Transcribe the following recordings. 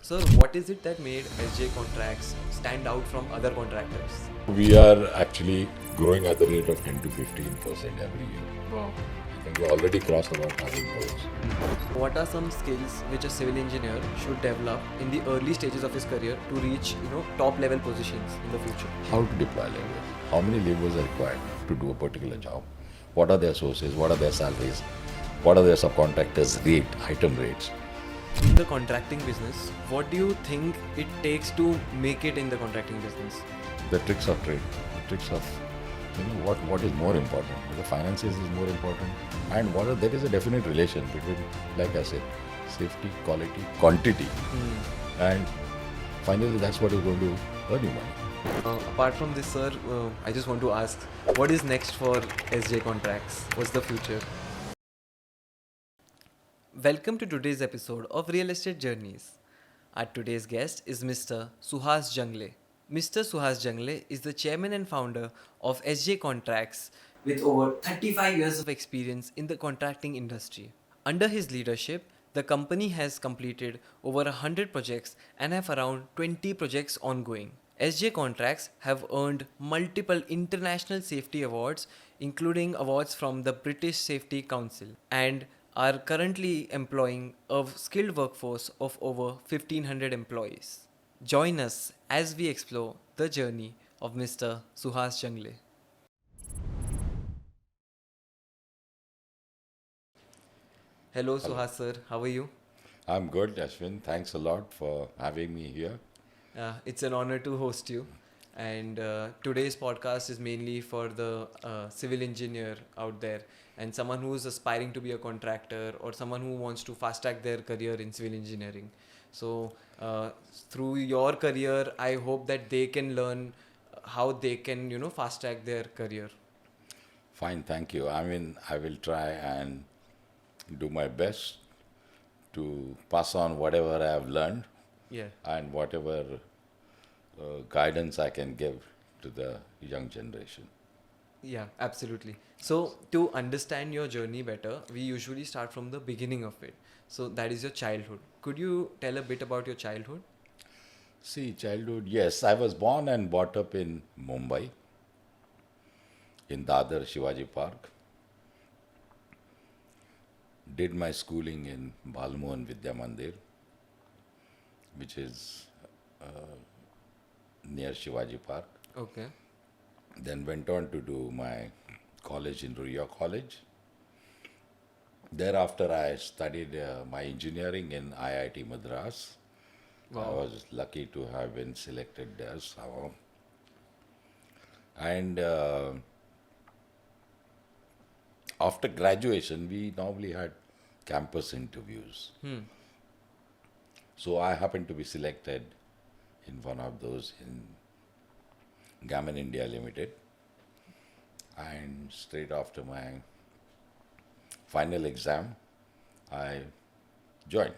Sir, what is it that made SJ Contracts stand out from other contractors? We are actually growing at the rate of 10 to 15% every year. Wow. I think we already crossed about 1,000 crores. What are some skills which a civil engineer should develop in the early stages of his career to reach, top level positions in the future? How to deploy laborers? How many laborers are required to do a particular job? What are their sources? What are their salaries? What are their subcontractors' item rates? In the contracting business, what do you think it takes to make it in the contracting business? The tricks of trade, the tricks of what is more important. The finances is more important, and there is a definite relation between, like I said, safety, quality, quantity, and finally that's what is going to earn you money. Apart from this, sir, I just want to ask, what is next for SJ Contracts? What's the future? Welcome to today's episode of Real Estate Journeys. Our today's guest is Mr. Suhas Jangle. Mr. Suhas Jangle is the chairman and founder of SJ Contracts with over 35 years of experience in the contracting industry. Under his leadership, the company has completed over 100 projects and have around 20 projects ongoing. SJ Contracts have earned multiple international safety awards, including awards from the British Safety Council, and are currently employing a skilled workforce of over 1,500 employees. Join us as we explore the journey of Mr. Suhas Jangle. Hello, Suhas sir. How are you? I'm good, Ashwin. Thanks a lot for having me here. It's an honor to host you. And today's podcast is mainly for the civil engineer out there and someone who's aspiring to be a contractor or someone who wants to fast track their career in civil engineering. So, through your career, I hope that they can learn how they can, fast track their career. Fine, thank you. I mean, I will try and do my best to pass on whatever I have learned Yeah. and whatever guidance I can give to the young generation. Yeah, absolutely. So, to understand your journey better, we usually start from the beginning of it. So, that is your childhood. Could you tell a bit about your childhood? See, childhood, yes, I was born and brought up in Mumbai, in Dadar Shivaji Park. Did my schooling in Balmohan Vidya Mandir, which is near Shivaji Park. Okay. Then went on to do my college in Ruya College. Thereafter, I studied my engineering in IIT Madras. I Wow. was lucky to have been selected there somehow. And after graduation, we normally had campus interviews. So I happened to be selected in one of those in Gammon India Limited. And straight after my final exam, I joined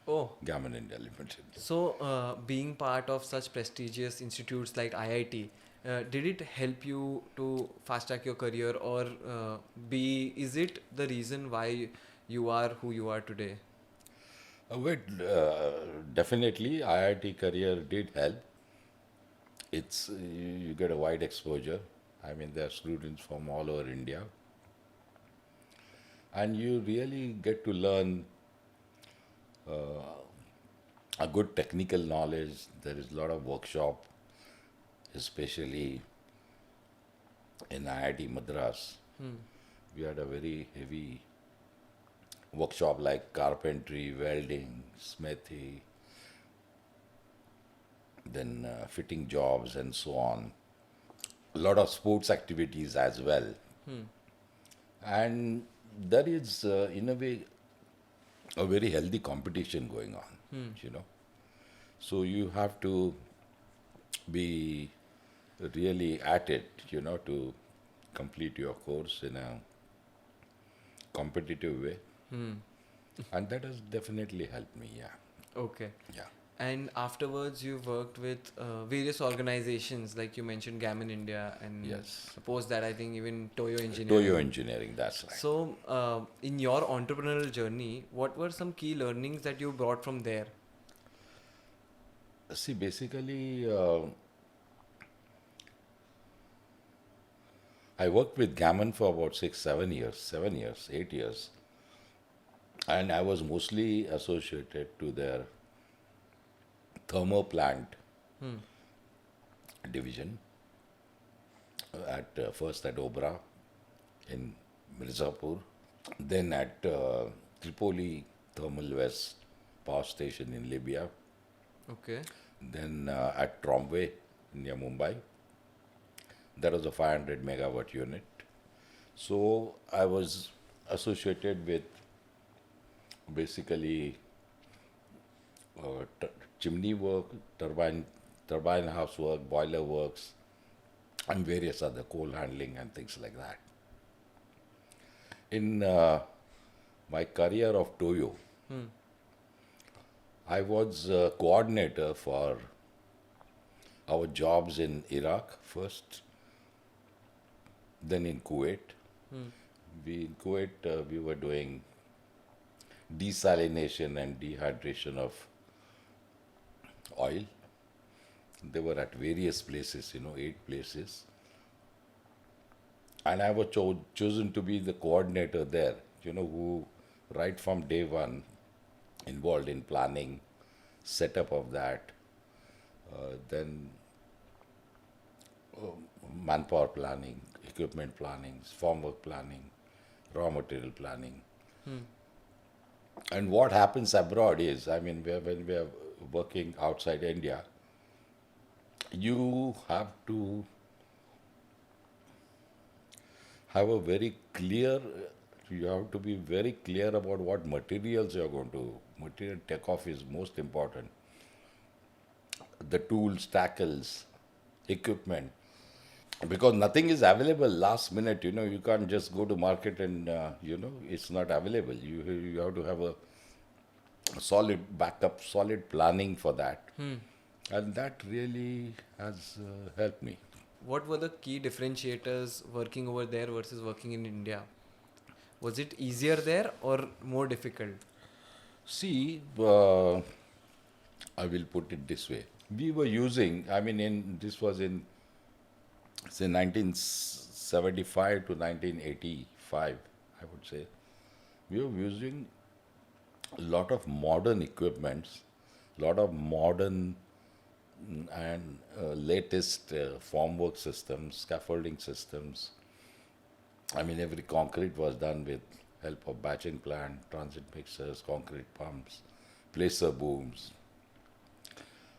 Oh, Gammon India Limited. so being part of such prestigious institutes like IIT, did it help you to fast track your career or is it the reason why you are who you are today? Definitely, IIT career did help. It's you get a wide exposure. I mean, there are students from all over India, and you really get to learn a good technical knowledge. There is a lot of workshop, especially in IIT Madras. We had a very heavy workshop like carpentry, welding, smithy, then fitting jobs and so on. A lot of sports activities as well. And there is, in a way, a very healthy competition going on. So you have to be really at it, to complete your course in a competitive way. And that has definitely helped me, yeah. Okay. Yeah. And afterwards, you worked with various organizations, like you mentioned Gammon India, and Yes. post that I think even Toyo Engineering. Toyo Engineering, that's right. So, in your entrepreneurial journey, what were some key learnings that you brought from there? See, basically, I worked with Gammon for about 6, 7 years, 7 years, 8 years, and I was mostly associated to their thermo plant division at first at Obra in Mirzapur, then at Tripoli Thermal West Power Station in Libya, Okay. then at Trombe near Mumbai. That was a 500 megawatt unit. So I was associated with basically chimney work, turbine house work, boiler works, and various other coal handling and things like that. In my career of Toyo, I was a coordinator for our jobs in Iraq first, then in Kuwait. In Kuwait, we were doing desalination and dehydration of oil. They were at various places, 8 places. And I was chosen to be the coordinator there, who right from day one involved in planning, setup of that, then manpower planning, equipment planning, formwork planning, raw material planning. And what happens abroad is, when we are working outside India, you have to have a very clear, you have to be very clear about what materials you are going to, material takeoff is most important. The tools, tackles, equipment, because nothing is available last minute, you can't just go to market and, it's not available. You have to have a solid backup, solid planning for that. And that really has helped me. What were the key differentiators working over there versus working in India? Was it easier there or more difficult? See, I will put it this way. We were using, this was in, say, 1975 to 1985, I would say. We were using a lot of modern equipments, lot of modern and latest formwork systems, scaffolding systems. Every concrete was done with help of batching plant, transit mixers, concrete pumps, placer booms.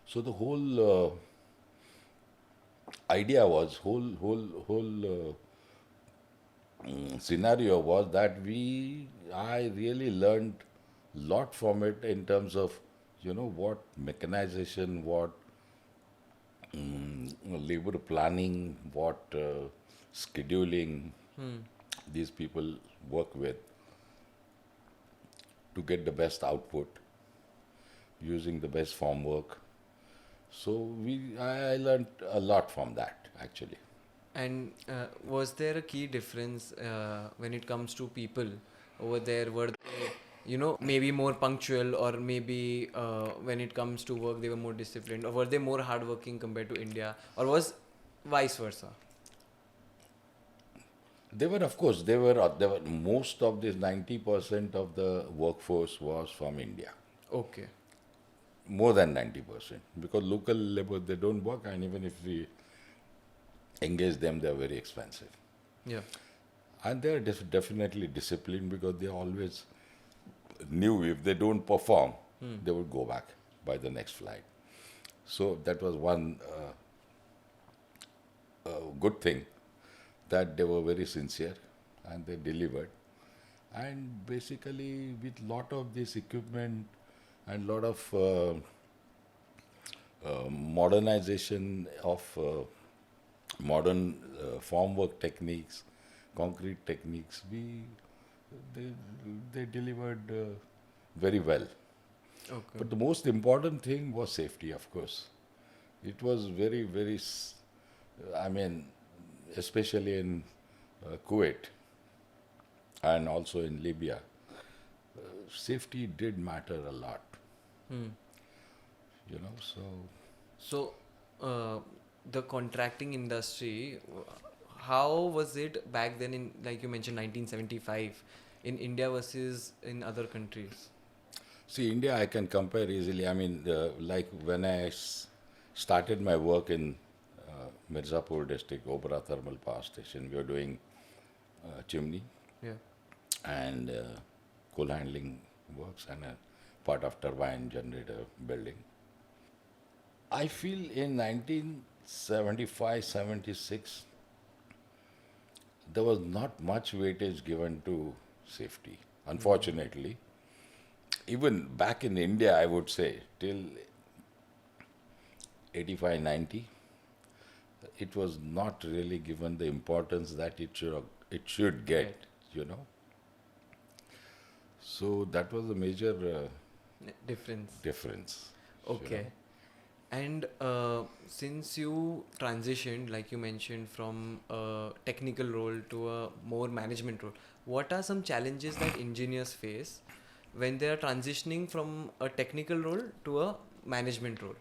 So the whole idea was, whole scenario was that I really learned lot from it in terms of, what mechanization, what labor planning, what scheduling these people work with to get the best output using the best formwork. So I learned a lot from that actually. And was there a key difference when it comes to people over there? Were they, maybe more punctual, or maybe when it comes to work, they were more disciplined, or were they more hardworking compared to India, or was vice versa? They were, of course, most of this 90% of the workforce was from India. Okay. More than 90%. Because local labor, they don't work, and even if we engage them, they're very expensive. Yeah. And they're definitely disciplined because they always knew if they don't perform, they would go back by the next flight. So that was one good thing, that they were very sincere and they delivered. And basically, with lot of this equipment and lot of modernization of modern formwork techniques, concrete techniques, they delivered very well. Okay. But the most important thing was safety, of course. It was very, very, especially in Kuwait and also in Libya, safety did matter a lot. So So, uh, the contracting industry, how was it back then in, like you mentioned, 1975, in India versus in other countries? See, India, I can compare easily. I mean, like when I started my work in Mirzapur district, Obra Thermal Power Station, we were doing chimney Yeah. and coal handling works and a part of turbine generator building. I feel in 1975, 76, there was not much weightage given to safety. Unfortunately, even back in India, I would say till 85, 90, it was not really given the importance that it should get. Get You know, so that was a major difference. difference. You know, Okay. And since you transitioned, like you mentioned, from a technical role to a more management role, what are some challenges that engineers face when they are transitioning from a technical role to a management role?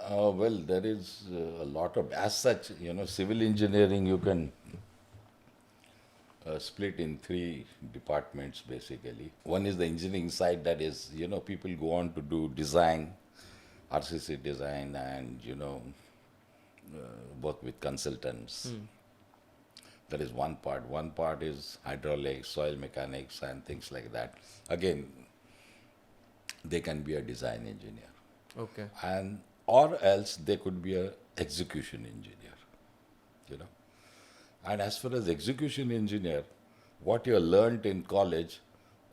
well, there is a lot of, as such, civil engineering you can split in three departments basically. One is the engineering side, that is, people go on to do design, RCC design, and, work with consultants. Hmm. That is one part. One part is hydraulics, soil mechanics, and things like that. Again, they can be a design engineer, Okay. and or else they could be a execution engineer. You know, and as far as execution engineer, what you learned in college,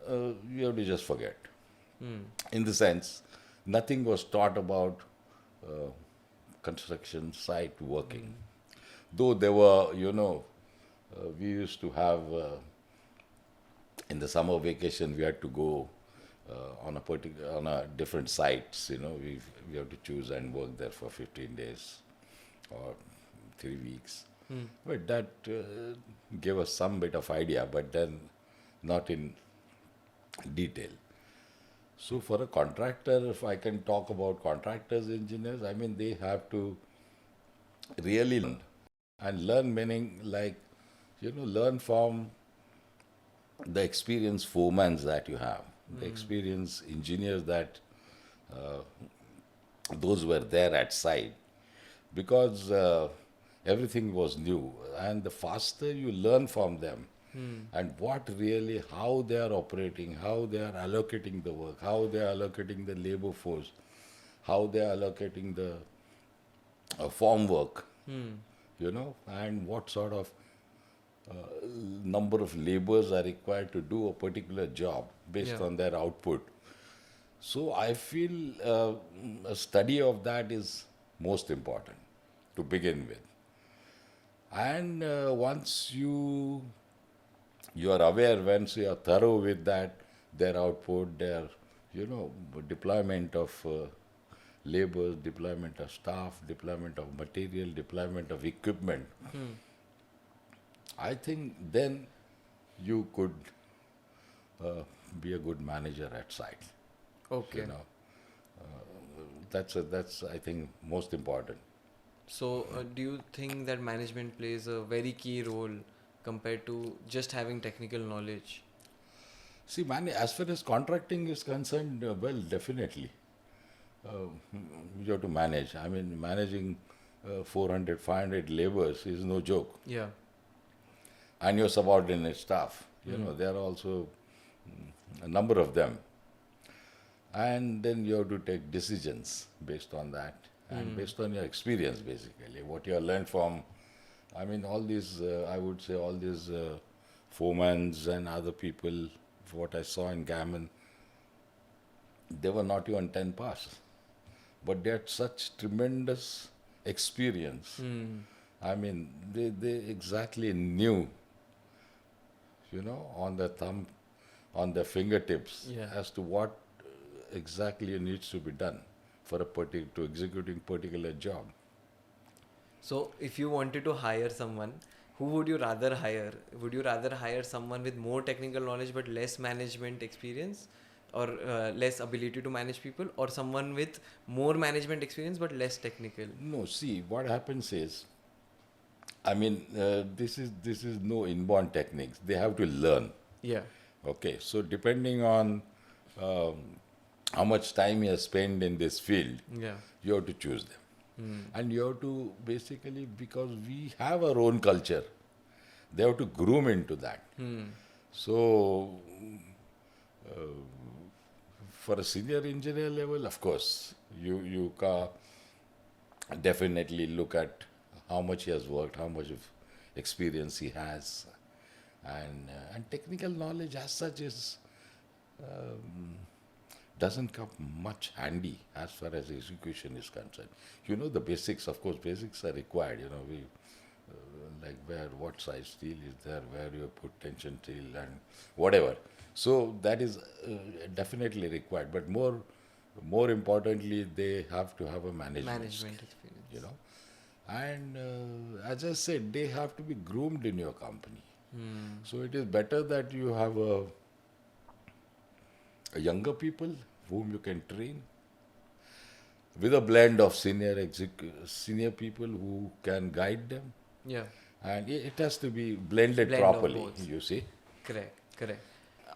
you have to just forget. Hmm. In the sense, nothing was taught about construction site working. Though there were, we used to have in the summer vacation we had to go on a different sites. We have to choose and work there for 15 days or 3 weeks. Hmm. But that gave us some bit of idea, but then not in detail. So for a contractor, if I can talk about contractors, engineers, I mean they have to really learn, and learn meaning like learn from the experienced foremen that you have, the experienced engineers that those were there at site, because everything was new, and the faster you learn from them Hmm. and what really, how they are operating, how they are allocating the work, how they are allocating the labor force, how they are allocating the form work, Hmm. and what sort of number of laborers are required to do a particular job based Yeah. on their output. So I feel a study of that is most important to begin with. And once you are aware, once you are thorough with that, their output, their deployment of laborers, deployment of staff, deployment of material, deployment of equipment, Hmm. I think then you could be a good manager at site. You Okay. know, that's I think most important. So, do you think that management plays a very key role compared to just having technical knowledge? See, as far as contracting is concerned, well, definitely uh, you have to manage. I mean, managing 400, 500 laborers is no joke, Yeah. and your subordinate staff. Hmm. There are also a number of them, and then you have to take decisions based on that and Hmm. based on your experience, basically what you have learned from. I mean, all these, I would say, all these foremans and other people, what I saw in Gammon, they were not even 10 pass, but they had such tremendous experience. Hmm. I mean, they exactly knew, on their thumb, on their fingertips, Yeah. as to what exactly needs to be done for to executing particular job. So, if you wanted to hire someone, who would you rather hire? Would you rather hire someone with more technical knowledge but less management experience, or less ability to manage people, or someone with more management experience but less technical? No, see, what happens is, I mean, this is no inborn techniques. They have to learn. Yeah. Okay, so depending on um, how much time you have spent in this field, Yeah. you have to choose them. And you have to basically, because we have our own culture, they have to groom into that. So, for a senior engineer level, of course, you definitely look at how much he has worked, how much of experience he has, and technical knowledge as such is doesn't come much handy as far as execution is concerned. You know the basics, of course, basics are required. You know, we like where what size steel is there, where you put tension steel and whatever. So that is definitely required. But more importantly, they have to have a management skill. Management experience. You know, and as I said, they have to be groomed in your company. So it is better that you have a younger people whom you can train with a blend of senior people who can guide them, Yeah. and it has to be blended Blend of properly. both. You see, Correct, correct.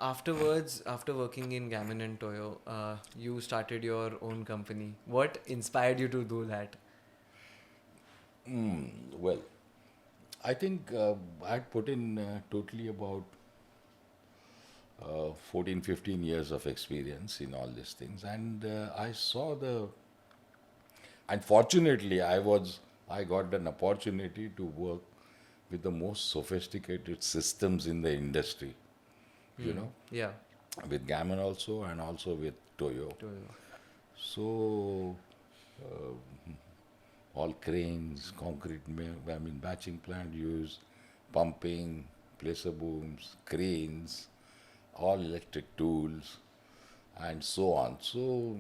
Afterwards, after working in Gammon and Toyo, you started your own company. What inspired you to do that? well, I think I put in totally about 14, 15 years of experience in all these things, and I saw and fortunately, I got an opportunity to work with the most sophisticated systems in the industry. You know, Yeah, with Gammon also, and also with Toyo. Toyo. So, all cranes, batching plant use, pumping, placer booms, cranes, all electric tools, and so on. So,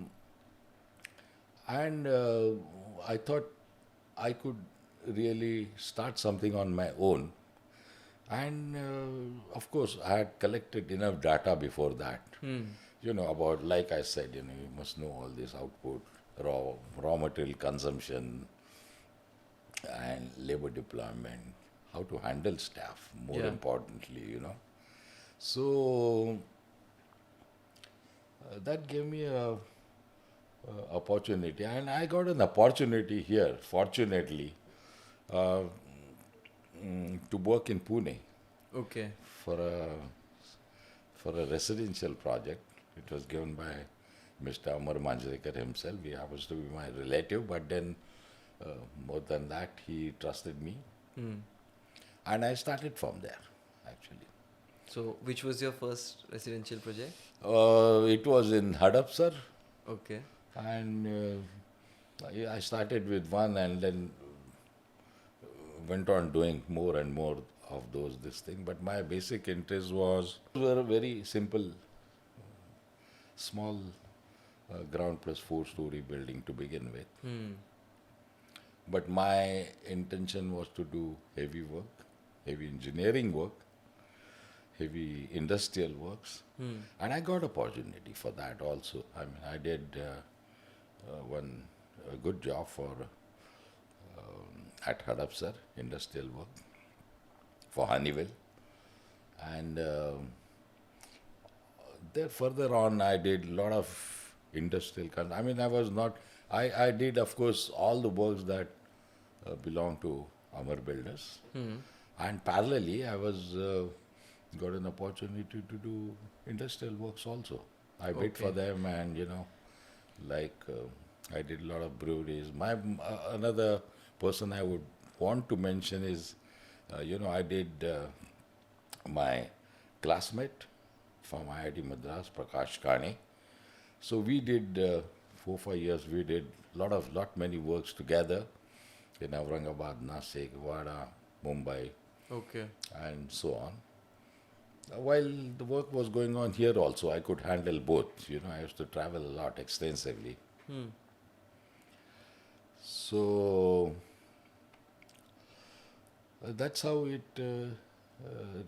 and I thought I could really start something on my own. And of course, I had collected enough data before that. You know, about, like I said, you know, you must know all this output, raw material consumption, and labor deployment, how to handle staff, more Yeah. importantly, you know. So that gave me a opportunity, and I got an opportunity here, fortunately, uh, to work in Pune Okay. for a for a residential project. It was given by Mr. Amar Manjrekar himself. He happens to be my relative, but then more than that, he trusted me, and I started from there, actually. So, which was your first residential project? It was in Hadapsar, Okay. and I started with one, and then went on doing more and more of this thing. But my basic interest were a very simple, small ground plus 4-story building to begin with. But my intention was to do heavy work, heavy engineering work, heavy industrial works, and I got opportunity for that also. I mean, I did one a good job for at Hadapsar, industrial work for Honeywell, and there further on I did a lot of industrial. I mean, I was not. I did, of course, all the works that belong to Amar Builders, and parallelly I was got an opportunity to do industrial works also. I bid for Okay. them, and you know, like I did a lot of breweries. Another person I would want to mention is, you know, I did my classmate from IIT Madras, Prakash Kane. So we did 4 5 years. We did lot many works together in Aurangabad, Nasik, Wada, Mumbai, Okay. and so on. While the work was going on here also, I could handle both. You know, I used to travel a lot extensively. So that's how it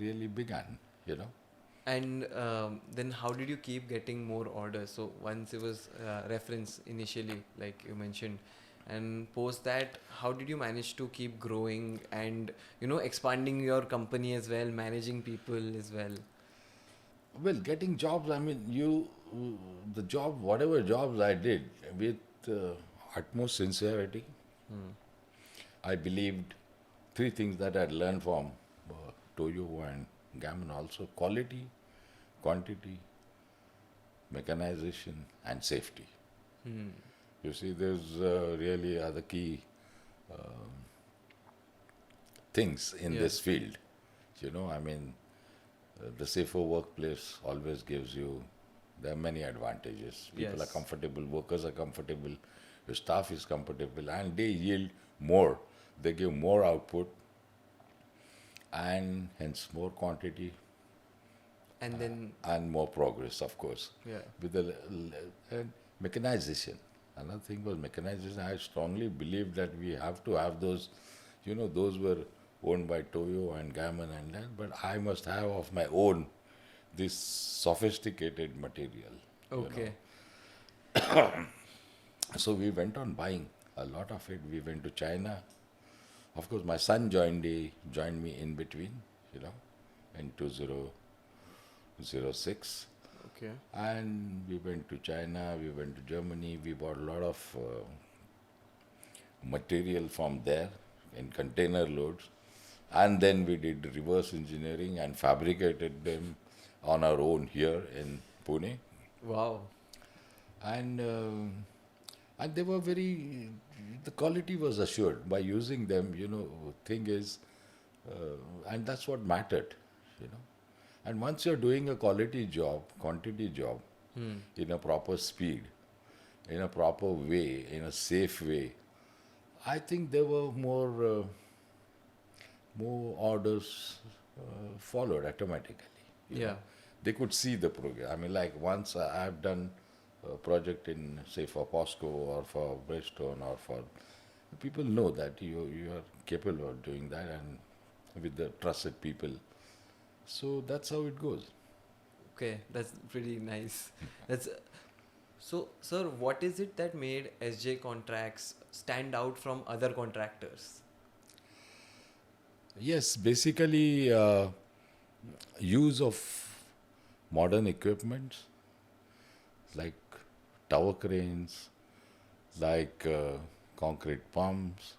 really began, you know. And then how did you keep getting more orders? So once it was reference initially, like you mentioned, and post that, how did you manage to keep growing and expanding your company as well, managing people as well? Well, getting jobs, I mean, the job, whatever jobs I did with utmost sincerity, I believed three things that I'd learned from Toyo and Gammon also: quality, quantity, mechanization, and safety. Hmm. You see, there's really are the key things in Yeah. this field. I mean, the safer workplace always gives you, there are many advantages. People are Yes. comfortable, workers are comfortable, your staff is comfortable, and they yield more. They give more output and hence more quantity And then and more progress, of course. yeah. With the and mechanization. Another thing was mechanization. I strongly believe that we have to have those, those were owned by Toyo and Gammon and that, but I must have of my own this sophisticated material, you know. Okay. So we went on buying a lot of it. We went to China. Of course, my son joined me in between, you know, in 2006. Okay. And we went to China, we went to Germany, we bought a lot of material from there in container loads. And then we did reverse engineering and fabricated them on our own here in Pune. Wow. And they were very, the quality was assured by using them, thing is, and that's what mattered, you know. And once you're doing a quality job, quantity job, Hmm. in a proper speed, in a proper way, in a safe way, I think there were more orders followed automatically. You Yeah. know, they could see the progress. I mean, like once I've done a project in, say, for POSCO or for Bristol or for people know that you are capable of doing that and with the trusted people. So that's how it goes. Okay. That's pretty nice. That's so, sir. What is it that made SJ Contracts stand out from other contractors? Yes, basically use of modern equipment like tower cranes, like concrete pumps.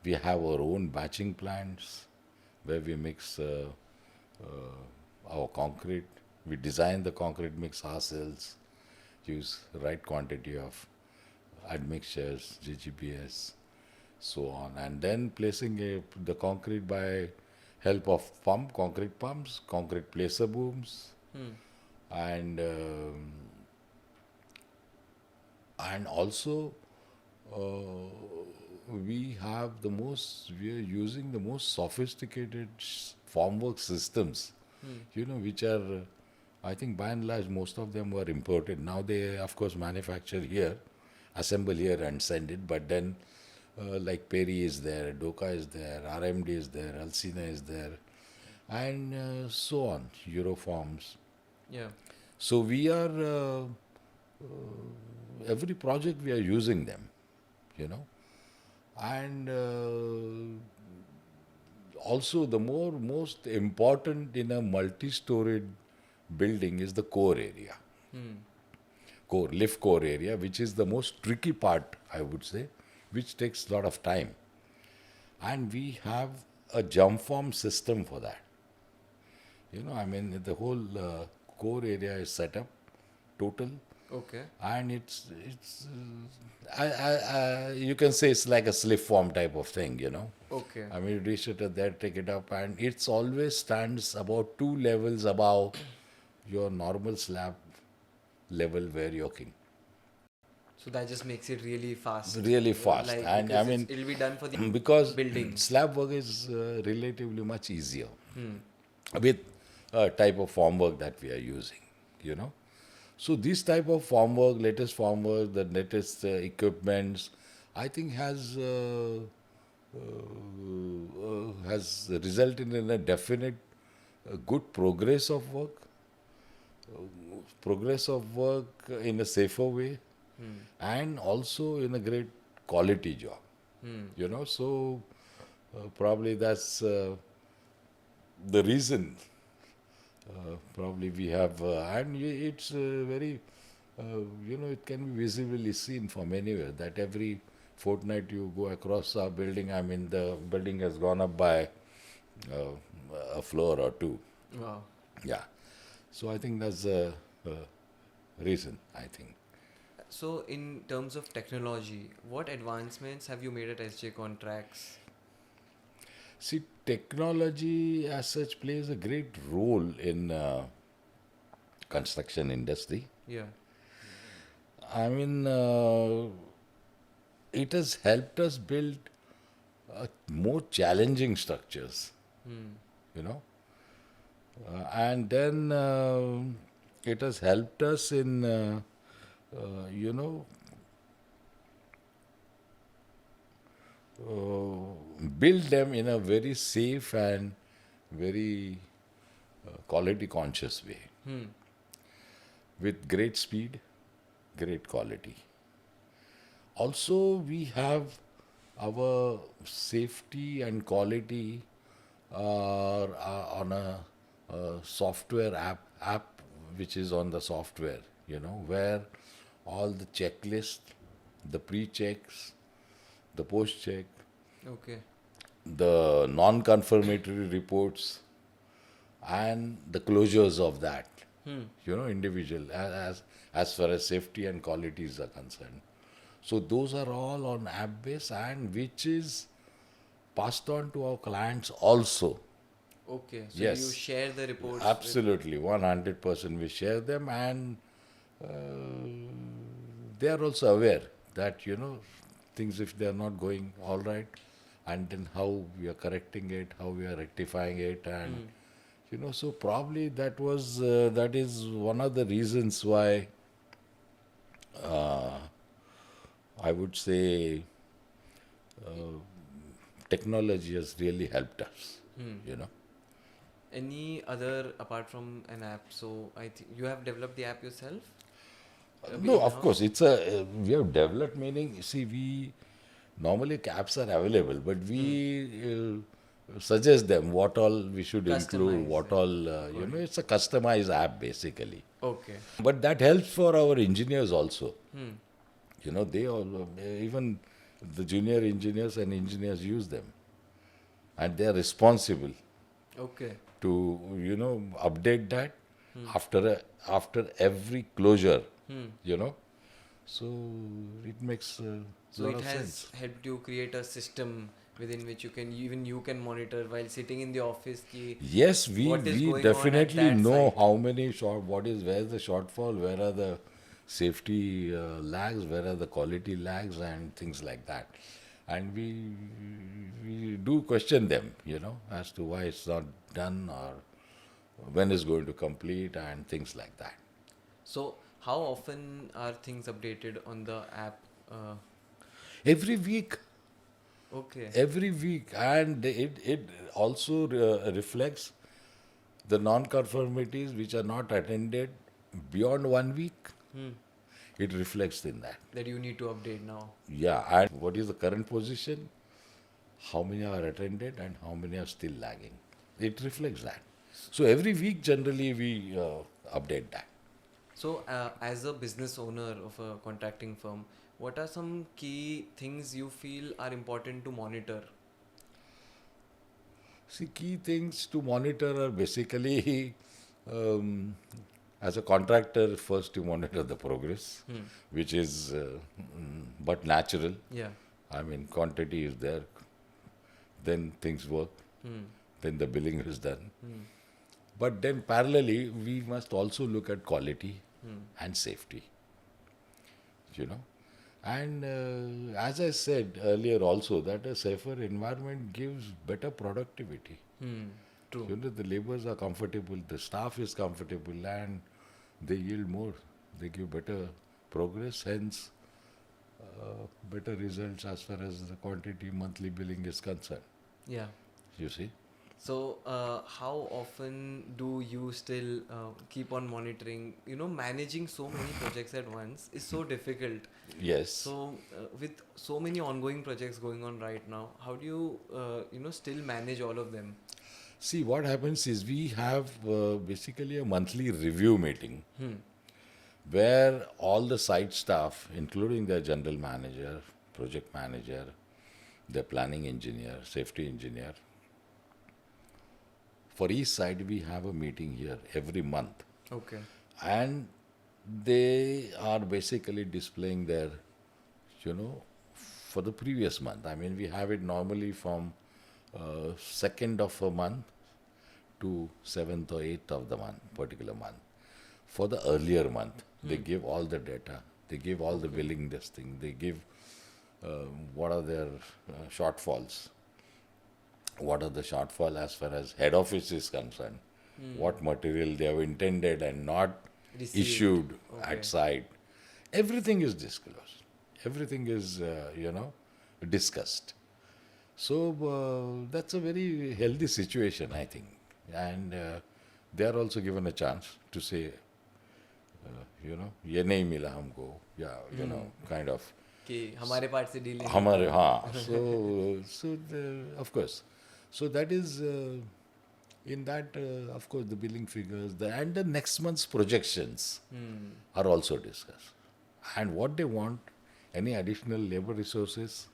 We have our own batching plants where we mix our concrete. We design the concrete mix ourselves, use right quantity of admixtures, GGBS, so on, and then placing the concrete by help of concrete pumps, concrete placer booms, Hmm. and also we are using the most sophisticated formwork systems, Hmm. which are I think by and large most of them were imported. Now they of course manufacture here, assemble here and send it, but then like Perry is there, Doka is there, RMD is there, Alcina is there, and so on, Euroforms. Yeah. So we are every project we are using them, you know, and also the most important in a multi-storied building is the core area, Hmm. lift core area, which is the most tricky part, I would say, which takes a lot of time, and we have a jump form system for that. I mean the whole core area is set up total, Okay. and you can say it's like a slip form type of thing, Okay. I mean, you reach it there, take it up, and it's always stands about 2 levels above your normal slab level where you're king. So that just makes it really fast, Really fast. like And I because mean, it'll be done for the because building. slab work is relatively much easier Hmm. with type of formwork that we are using, you know. So this type of formwork, latest formwork, the latest equipments, I think has resulted in a definite good progress of work, progress of work in a safer way, Hmm. and also in a great quality job. Hmm. So probably that's the reason. Probably we have, and it's very, it can be visibly seen from anywhere that every fortnight you go across our building. I mean, the building has gone up by uh, a floor or two. Wow. Yeah. So I think that's the reason, I think. So, in terms of technology, what advancements have you made at SJ Contracts? See, technology as such plays a great role in construction industry. Yeah. I mean, it has helped us build more challenging structures, Hmm. you know, and then it has helped us in, you know, build them in a very safe and very quality conscious way Hmm. with great speed, great quality. Also, we have our safety and quality on a software app which is on the software, where all the checklist, the pre-checks, the post-check, Okay. the non-confirmatory reports, and the closures of that, Hmm. individual as far as safety and qualities are concerned. So those are all on app base, and which is passed on to our clients also. Okay. So, you Yes, share the reports with. absolutely, 100% we share them, and uh, they are also aware that things, if they are not going all right, and then how we are correcting it, how we are rectifying it, and Hmm. so probably that is one of the reasons why uh, I would say technology has really helped us. Hmm. You know. Any other apart from an app? So, I think you have developed the app yourself, No, of course, in-house. it's a we have developed, meaning, you see, we normally apps are available, but we Hmm. suggest them what all we should include, Customize what it all, according. it's a customized app basically. Okay. But that helps for our engineers also. Hmm. They all, even the junior engineers and engineers use them, and they are responsible Okay. to, update that Hmm. after every closure, Hmm. you know. So it makes a So lot it of has sense. helped you create a system within which you can monitor while sitting in the office ki Yes, we what is we going on at definitely that know site. how many where's the shortfall, where are the safety lags, where are the quality lags, and things like that. And we do question them, as to why it's not done, or when it's going to complete, and things like that. So how often are things updated on the app? Uh, Every week, okay. and it also reflects the non-conformities which are not attended beyond 1 week. Hmm. It reflects in that. That you need to update now. Yeah, and what is the current position, how many are attended, and how many are still lagging. It reflects that. So every week, generally, we update that. So as a business owner of a contracting firm, what are some key things you feel are important to monitor? See, key things to monitor are basically, um, as a contractor, first you monitor the progress, Hmm. which is but natural. Yeah. I mean, quantity is there, then things work, Hmm. then the billing is done. Hmm. But then parallelly, we must also look at quality Hmm. and safety, you know. And as I said earlier also, that a safer environment gives better productivity. Hmm. True. The laborers are comfortable, the staff is comfortable, and they yield more. They give better progress, hence better results as far as the quantity monthly billing is concerned. Yeah. You see? So, how often do you still keep on monitoring? Managing so many projects at once is so difficult. Yes. So, with so many ongoing projects going on right now, how do you, still manage all of them? See, what happens is we have basically a monthly review meeting Hmm. where all the site staff, including their general manager, project manager, their planning engineer, safety engineer, for each side we have a meeting here every month. Okay. And they are basically displaying their, you know, for the previous month. I mean, we have it normally from 2nd of a month to 7th or 8th of the month, particular month. For the earlier month, they give all the data, they give all the Okay. billing this thing, they give what are their shortfalls, what are the shortfall as far as head office is concerned, what material they have intended and not Received. issued Okay. at site. Everything is disclosed. Everything is, discussed. So that's a very healthy situation, I think. And they are also given a chance to say, ये नहीं मिला हमको, kind of. कि हमारे part से deal नहीं हमारे हुआ. हाँ, of course, so that is in that of course the billing figures and the next month's projections are also discussed, and what they want, any additional labor resources.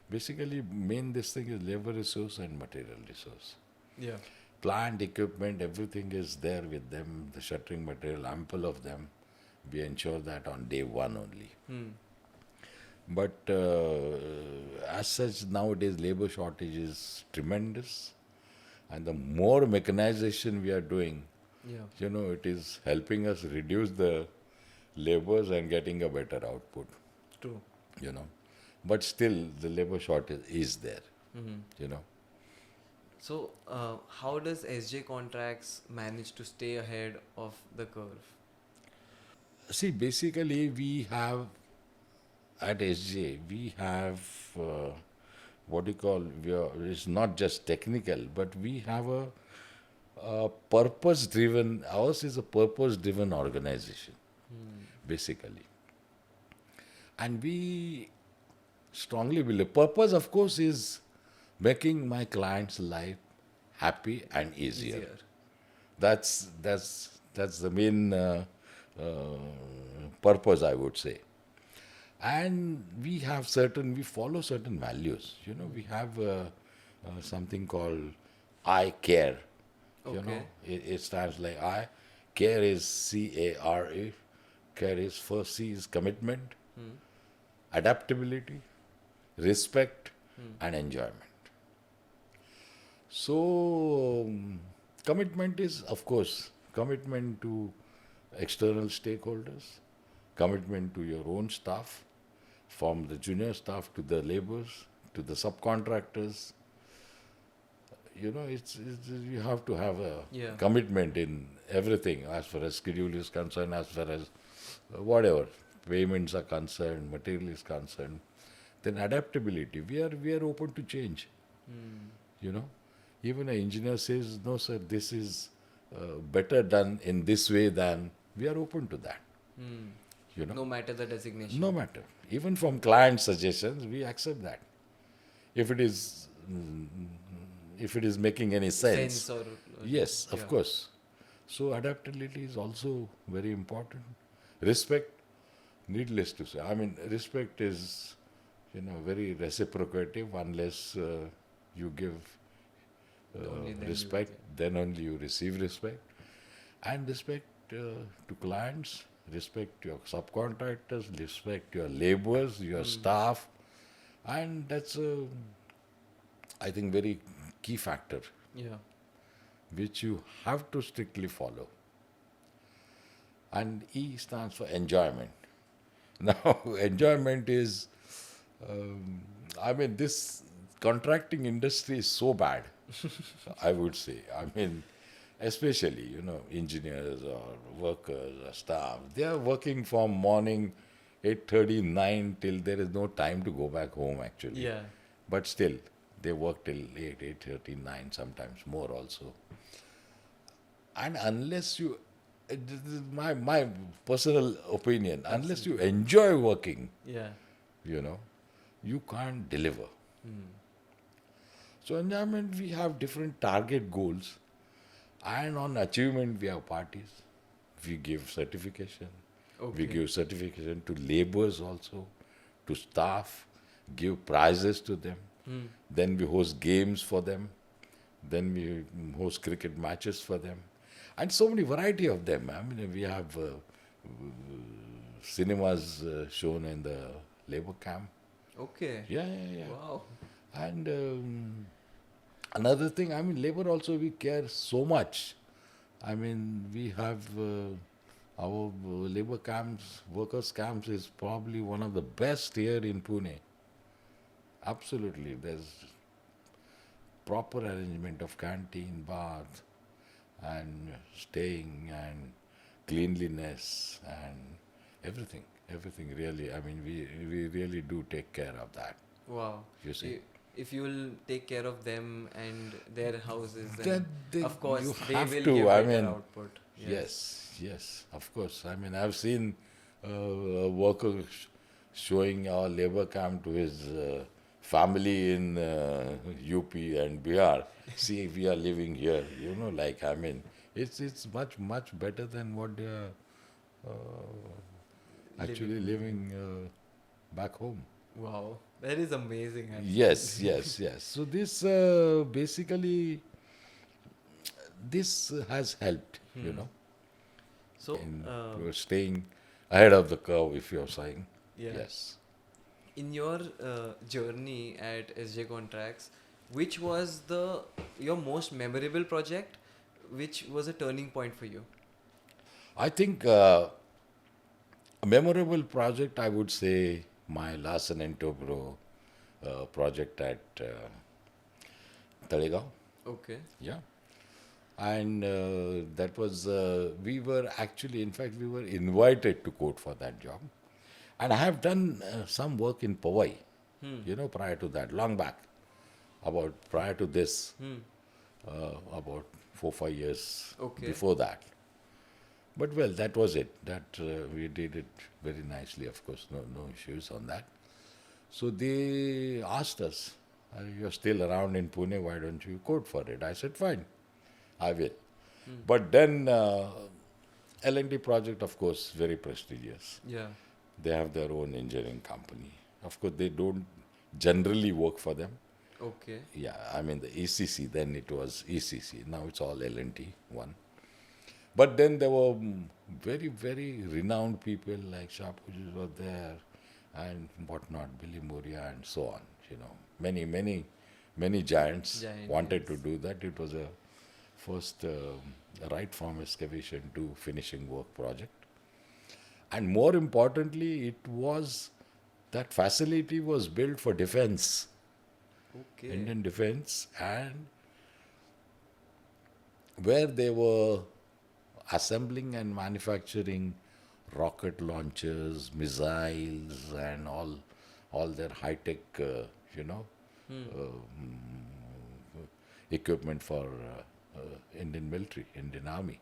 Basically, main this thing is labor resource and material resource. Yeah. Plant, equipment, everything is there with them. The shuttering material, ample of them. We ensure that on day one only. But as such, nowadays labor shortage is tremendous, and the more mechanization we are doing, Yeah. it is helping us reduce the labors and getting a better output. True. You know, but still the labor shortage is there. You know, So, how does SJ Contracts manage to stay ahead of the curve? see, basically we have at SJ we have what do you call it's not just technical, but we have a purpose driven. Ours is a purpose driven organization, basically, and we strongly believe purpose, of course, is making my client's life happy and easier. Easier. That's the main uh, purpose, I would say. And we follow certain values. We have something called I care. Okay. It stands like I. Care is CARE. Care is first C is commitment, adaptability, respect, and enjoyment. So, commitment is, of course, commitment to external stakeholders, commitment to your own staff, from the junior staff to the laborers to the subcontractors. It's you have to have a Yeah. commitment in everything as far as schedule is concerned, as far as whatever payments are concerned, material is concerned. Then adaptability. We are open to change. You know, even an engineer says, no, sir, this is better done in this way than, we are open to that. No matter the designation. No matter. Even from client suggestions, we accept that. If it is, making any sense. Sense or. Yes, of Yeah. course. So adaptability is also very important. Respect, needless to say. I mean, respect is, very reciprocative unless you give Only then you respect, get. then only you receive respect. And respect to clients, respect your subcontractors, respect your laborers, your staff. And that's a, I think, very key factor Yeah. which you have to strictly follow. And E stands for enjoyment. Now, enjoyment is, I mean, this contracting industry is so bad, I would say. I mean, especially, engineers or workers or staff, they are working from morning 8:30, 9 till there is no time to go back home, actually. Yeah. But still, They work till 8, 8:30, 9, sometimes more also. And unless you, this is my personal opinion, unless you Absolutely. enjoy working, Yeah. you know, you can't deliver. Hmm. So enjoyment, we have different target goals, and on achievement we have parties. We give certification. We Okay. give certification to laborers also, to staff, give prizes to them. Hmm. Then we host games for them. Then we host cricket matches for them. And so many variety of them. I mean, we have cinemas shown in the labor camp. Okay. Yeah, yeah, Wow. yeah. And another thing, I mean, labor also we care so much. I mean, we have our labor camps, workers' camps is probably one of the best here in Pune. Absolutely. There's proper arrangement of canteen, bath, and staying, and cleanliness, and everything. Everything really. I mean, we really do take care of that. Wow. You see. If you will take care of them and their houses, then Then they, of course you they have will to. give I better mean, output. Yes. yes, yes, of course. I mean, I've seen a worker showing our labor camp to his family in UP and Bihar. See, we are living here. You know, like I mean, it's much better than what they are actually Living. living back home. Wow. That is amazing Yes, actually. yes, yes. So this basically this has helped. You Hmm. know. So, In staying ahead of the curve, if you're saying. yeah. Yes. In your journey at SJ Contracts, which was the your most memorable project? Which was a turning point for you? I think a memorable project, I would say, my Larsen and Toubro project at Talegaon. Okay. Yeah. And that was, we were actually, in fact, we were invited to court for that job. And I have done some work in Powai, Hmm. prior to that, long back, about prior to this, Hmm. about 4 5 years Okay. before that. But well, that was it. That we did it very nicely, of course, no issues on that. So they asked us, "You're still around in Pune, why don't you code for it?" I said, "Fine, I will." Hmm. But then L&D project, of course, very prestigious. Yeah. They have their own engineering company. Of course, they don't generally work for them. Okay. Yeah, I mean the ECC, then it was ECC. Now it's all L&T one. But then there were very renowned people like Shapuji were there and whatnot, Billy Moria and so on. Many giants Giant. wanted to Yes. do that. It was a first right from excavation to finishing work project. And more importantly, it was that facility was built for defense, Okay. Indian defense, and where they were assembling and manufacturing rocket launchers, missiles, and all their high tech, you know, Hmm. equipment for Indian military, Indian army.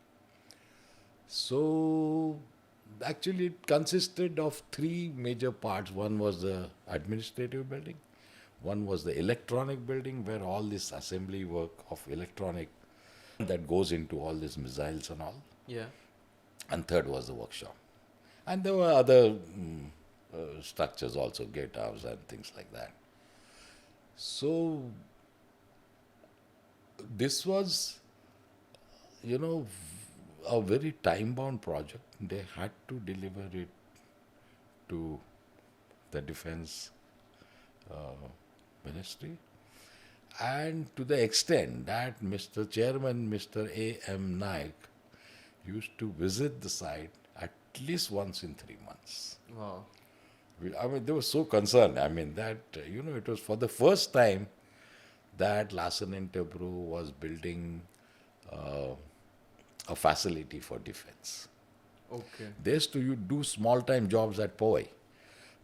So actually, it consisted of three major parts. One was the administrative building, one was the electronic building where all this assembly work of electronic that goes into all these missiles and all, Yeah. and third was the workshop. And there were other structures also, gatehouse and things like that. So this was, a very time-bound project. They had to deliver it to the defense ministry, and to the extent that Mr. Chairman, Mr. A.M. Naik, used to visit the site at least once in 3 months. Wow. I mean, they were so concerned. I mean, that, it was for the first time that Larsen and Toubro was building uh, a facility for defense. Okay. They used to do small-time jobs at Powai,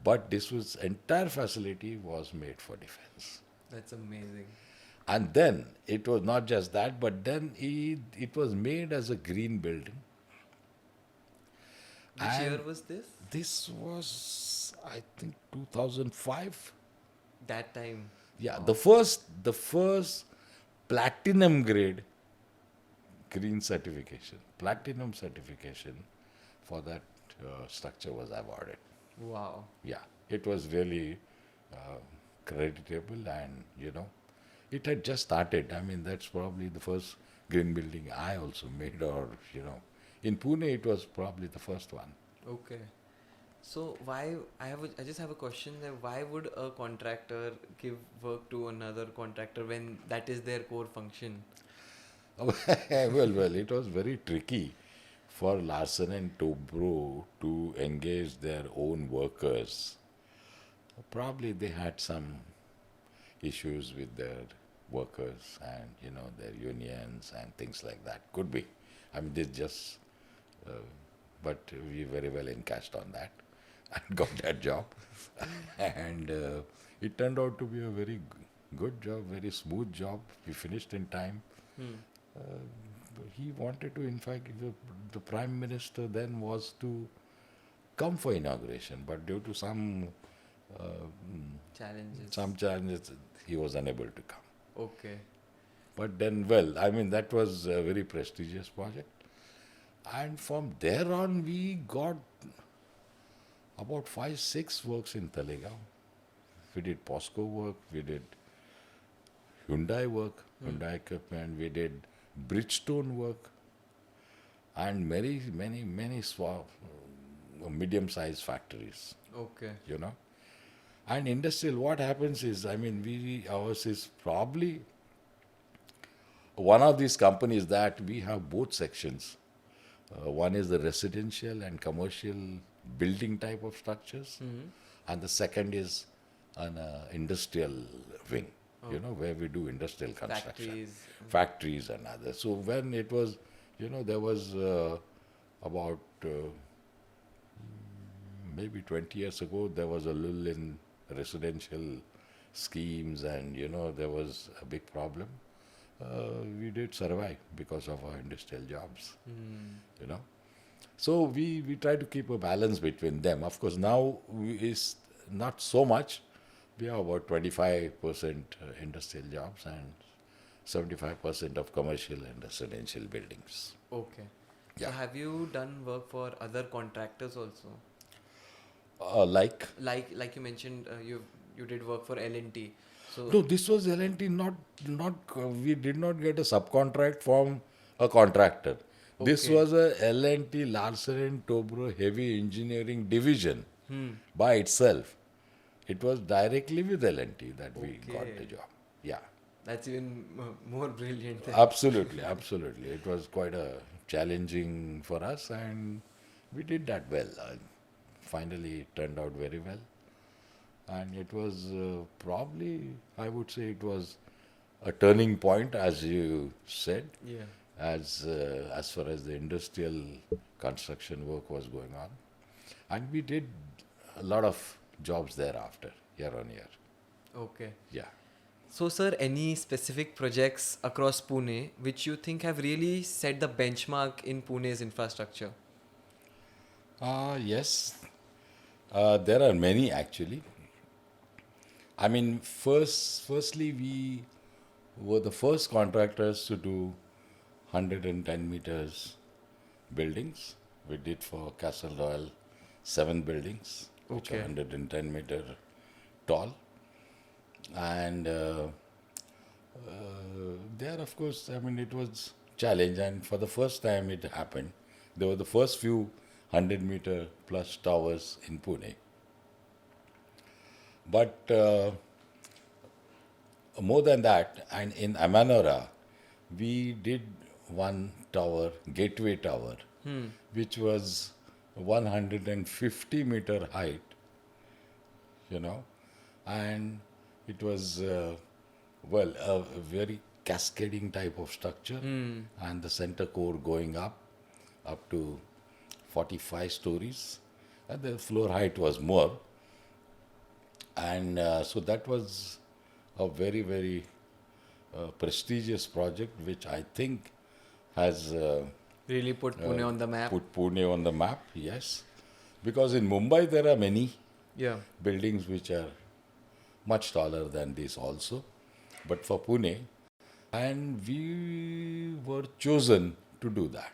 but this was entire facility was made for defense. That's amazing. And then it was not just that, but then it was made as a green building. Which year And was this? this was, I think, 2005. That time. Yeah, Wow. the first platinum grade green certification, platinum certification for that structure was awarded. Wow. Yeah, it was really uh, creditable, and it had just started. I mean, that's probably the first green building I also made, or in Pune, it was probably the first one. Okay. So why I just have a question that why would a contractor give work to another contractor when that is their core function? Well, it was very tricky for Larsen and Toubro to engage their own workers. Probably they had some issues with their workers and their unions and things like that. Could be. I mean, they just, uh, but we very well encashed on that and got that job, and it turned out to be a very good job, very smooth job. We finished in time. Hmm. Uh, he wanted to, in fact, the prime minister then was to come for inauguration, but due to uh, Challenges. some challenges, he was unable to come. Okay. But then, well, I mean, that was a very prestigious project. And from there on, we got about 5, 6 works in Talegaon. We did POSCO work, we did Hyundai work, Hyundai equipment, we did Bridgestone work, and many medium-sized factories, Okay. you know. And industrial, what happens is, I mean, ours is probably one of these companies that we have both sections. One is the residential and commercial building type of structures, Hmm. and the second is an industrial wing, Oh. where we do industrial construction, Factories. factories and others. So when it was, there was about maybe 20 years ago, there was a lull in residential schemes, and there was a big problem. We did survive because of our industrial jobs, Hmm. you know. So we try to keep a balance between them. Of course, now is not so much. We have about 25% industrial jobs and 75% of commercial and residential buildings. Okay. So Yeah. have you done work for other contractors also? Like, Like you mentioned, you did work for L&T. So no, this was L&T, not we did not get a subcontract from a contractor. This okay. was a L&T Larsen and Toubro heavy engineering division Hmm. by itself. It was directly with L&T that we got the Okay. job. Yeah, That's even more brilliant then. absolutely, absolutely. It was quite a challenging for us, and we did that well. Finally, it turned out very well, and it was probably, I would say, it was a turning point, as you said, Yeah. as far as the industrial construction work was going on, and we did a lot of jobs thereafter, year on year. Okay. Yeah. So, sir, any specific projects across Pune which you think have really set the benchmark in Pune's infrastructure? Yes. There are many actually. I mean, firstly, we were the first contractors to do 110 meters buildings. We did for Castle Royal 7 buildings, which are Okay. 110-meter tall. And there, of course, I mean, it was challenge. And for the first time it happened, there were the first few 100-meter plus towers in Pune. But more than that, and in Amanora, we did one tower, Gateway Tower, Hmm. which was 150-meter height, and it was, well, a very cascading type of structure, Hmm. and the center core going up to 45 stories, and the floor height was more. And so that was a very, very prestigious project, which I think has Really put Pune on the map. put Pune on the map, yes. Because in Mumbai there are many Yeah. buildings which are much taller than this also. But for Pune, and we were chosen to do that.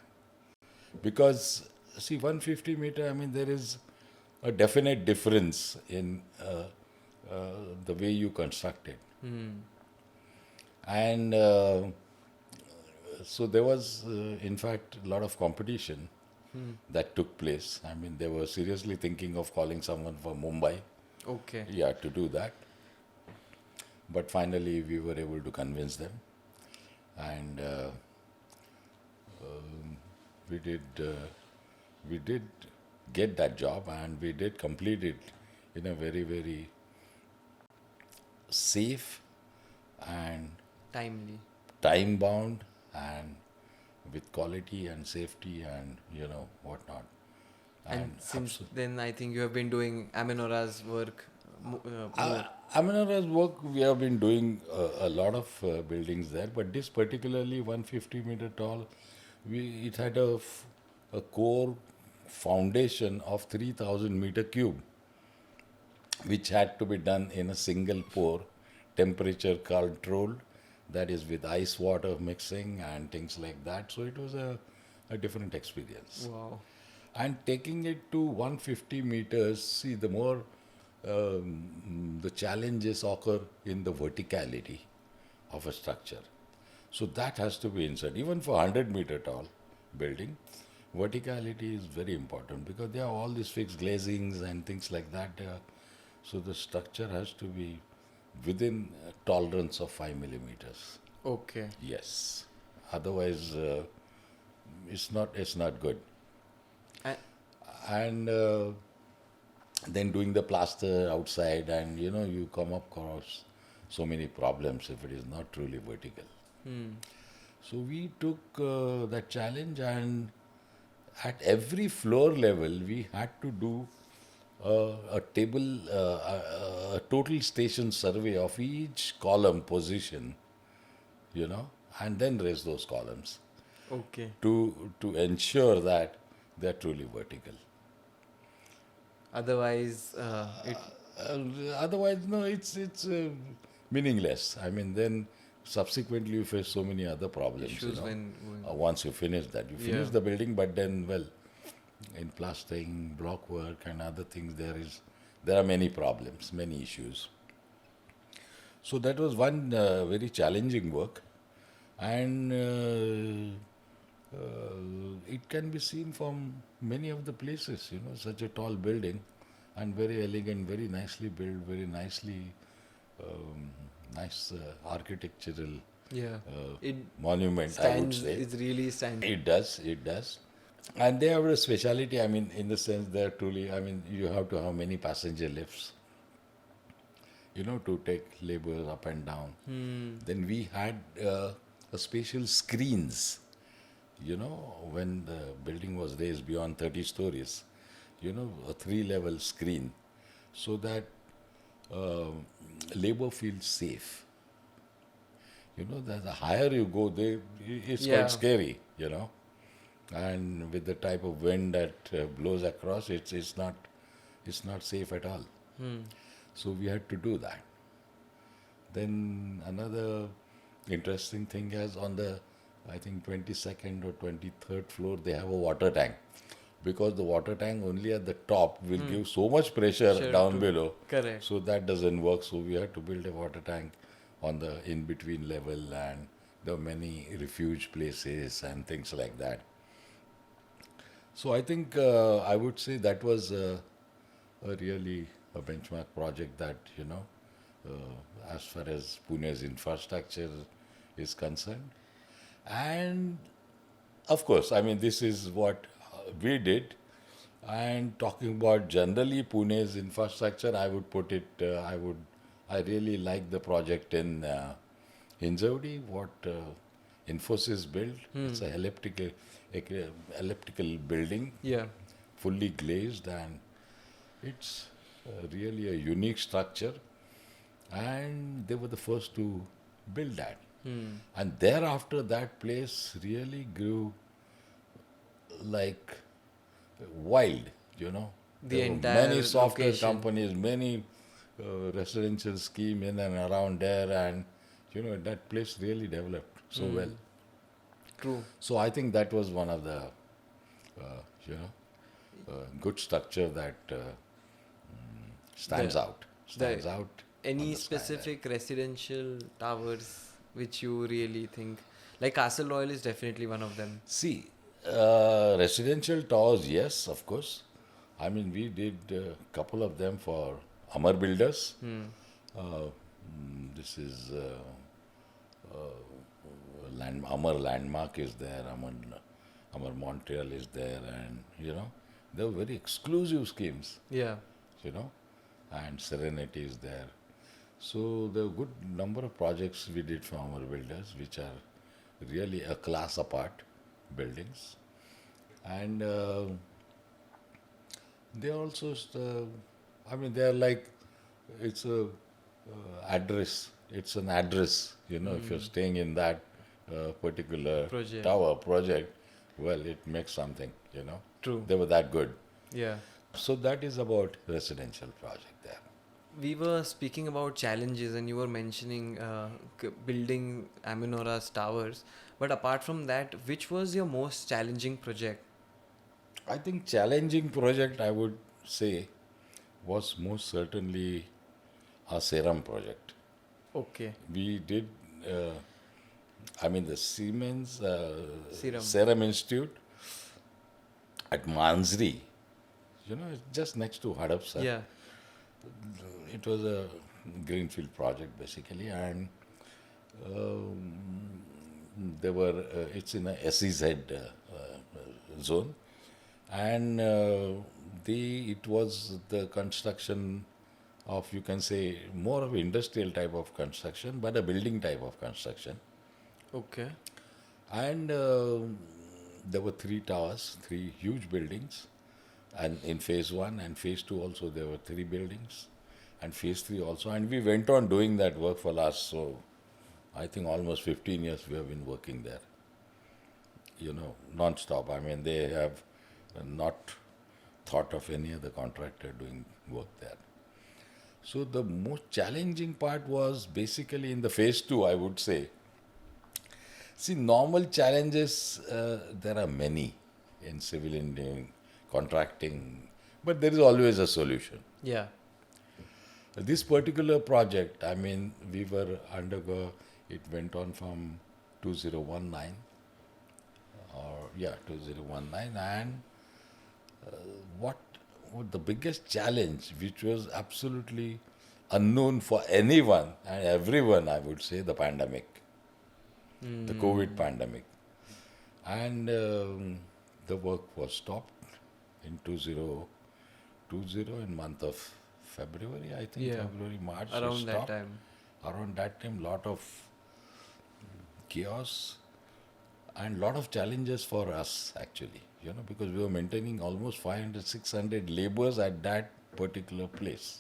Because, see, 150-meter, I mean, there is a definite difference in the way you construct it. And so there was, in fact, a lot of competition that took place. I mean, they were seriously thinking of calling someone from Mumbai, Okay. yeah, to do that. But finally, we were able to convince them, and we did get that job, and we did complete it in a very, very safe and Timely. time bound and with quality and safety and whatnot. And since then, I think you have been doing Amenora's work. More. Aminora's work, we have been doing a lot of buildings there, but this particularly 150-meter tall, it had a core foundation of 3,000-meter cube, which had to be done in a single pour, temperature controlled, that is with ice water mixing and things like that. So it was a different experience. Wow. And taking it to 150 meters, see, the more the challenges occur in the verticality of a structure. So that has to be inside. Even for 100-meter tall building, verticality is very important because there are all these fixed glazings and things like that. So the structure has to be within tolerance of 5 millimeters. Okay. Yes. Otherwise, it's not good. And then doing the plaster outside, and you come across so many problems if it is not truly vertical. So we took that challenge, and at every floor level we had to do a total station survey of each column position, and then raise those columns Okay. to ensure that they are truly vertical. Otherwise, Otherwise, no, it's meaningless. I mean, then subsequently you face so many other problems. issues when going. Once you finish that, you finish Yeah. the building, but then, well, in plastering, block work, and other things, there are many problems, many issues. So that was one very challenging work, and it can be seen from many of the places. Such a tall building, and very elegant, very nicely built, very nicely nice architectural Yeah. It monument, I would stands. say. It's really stands. It does. And they have a speciality, I mean, in the sense they're truly, I mean, you have to have many passenger lifts, to take laborers up and down. Then we had a special screens, when the building was raised beyond 30 stories, a 3-level screen, so that labor feels safe. That the higher you go, it's Yeah. quite scary, and with the type of wind that blows across, it's not safe at all. So we had to do that. Then another interesting thing is on the, I think, 22nd or 23rd floor, they have a water tank. Because the water tank only at the top will give so much pressure Sure, down below. Correct. So that doesn't work. So we had to build a water tank on the in-between level, and there were many refuge places and things like that. So I think I would say that was a really a benchmark project that, as far as Pune's infrastructure is concerned. And of course, I mean, this is what we did. And talking about generally Pune's infrastructure, I would put it, I really like the project in Hinjawadi, what Infosys built. It's a elliptical building, Yeah. fully glazed, and it's really a unique structure. and they were the first to build that. Hmm. And thereafter, that place really grew like wild, you know. The There were many entire software location. companies, many residential scheme in and around there, and that place really developed so well. Hmm. True. So I think that was one of the you know good structure that stands The out, the stands out on any the skyline. specific residential towers which you really think, like Castle Royal is definitely one of them. See, residential towers, yes, of course. I mean, we did a couple of them for Amar Builders. Hmm. This is Amar Landmark is there, Amar Montreal is there, and they were very exclusive schemes, Yeah. you know, and Serenity is there. So there were good number of projects we did for Amar Builders, which are really a class apart buildings, and they also, I mean, they're like it's a address. It's an address. If you're Hmm. staying in that particular Project. tower project, well, it makes something. True. They were that good. Yeah. So that is about residential project there. We were speaking about challenges, and you were mentioning building Aminora's towers. But apart from that, which was your most challenging project? I think challenging project I would say was most certainly our Serum project. Okay. We did. Uh, I mean, the Siemens Serum. Serum Institute at Mansri, it's just next to Hadapsar. Yeah. It was a greenfield project basically, and um, there were. It's in a SEZ zone, and it was the construction of, you can say, more of industrial type of construction, but a building type of construction. Okay. And there were three towers, three huge buildings. And in phase one and phase two also, there were three buildings. And phase three also. And we went on doing that work for last, so I think almost 15 years we have been working there, non-stop. I mean, they have not thought of any other contractor doing work there. So the most challenging part was basically in the phase two, I would say. See, normal challenges, there are many in civil engineering, contracting, but there is always a solution. Yeah. This particular project, I mean, we were undergo, it went on from 2019, 2019, and what the biggest challenge, which was absolutely unknown for anyone and everyone, I would say, the pandemic, the COVID Hmm. pandemic. And the work was stopped in 2020 in month of February, I think, Yeah. February, March, it Around that stopped. time. Around that time, lot of chaos and lot of challenges for us actually, because we were maintaining almost 500, 600 laborers at that particular place.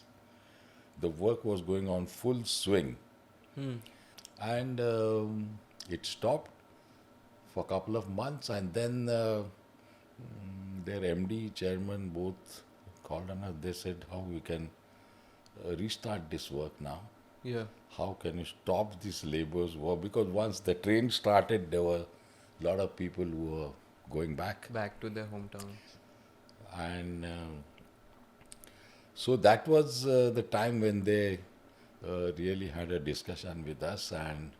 The work was going on full swing, Hmm. and it stopped for a couple of months, and then their MD, chairman, both called on us. They said, how we can restart this work now? Yeah. How can you stop this labor's work? Because once the train started, there were a lot of people who were going back. Back to their hometowns. And so that was the time when they really had a discussion with us, and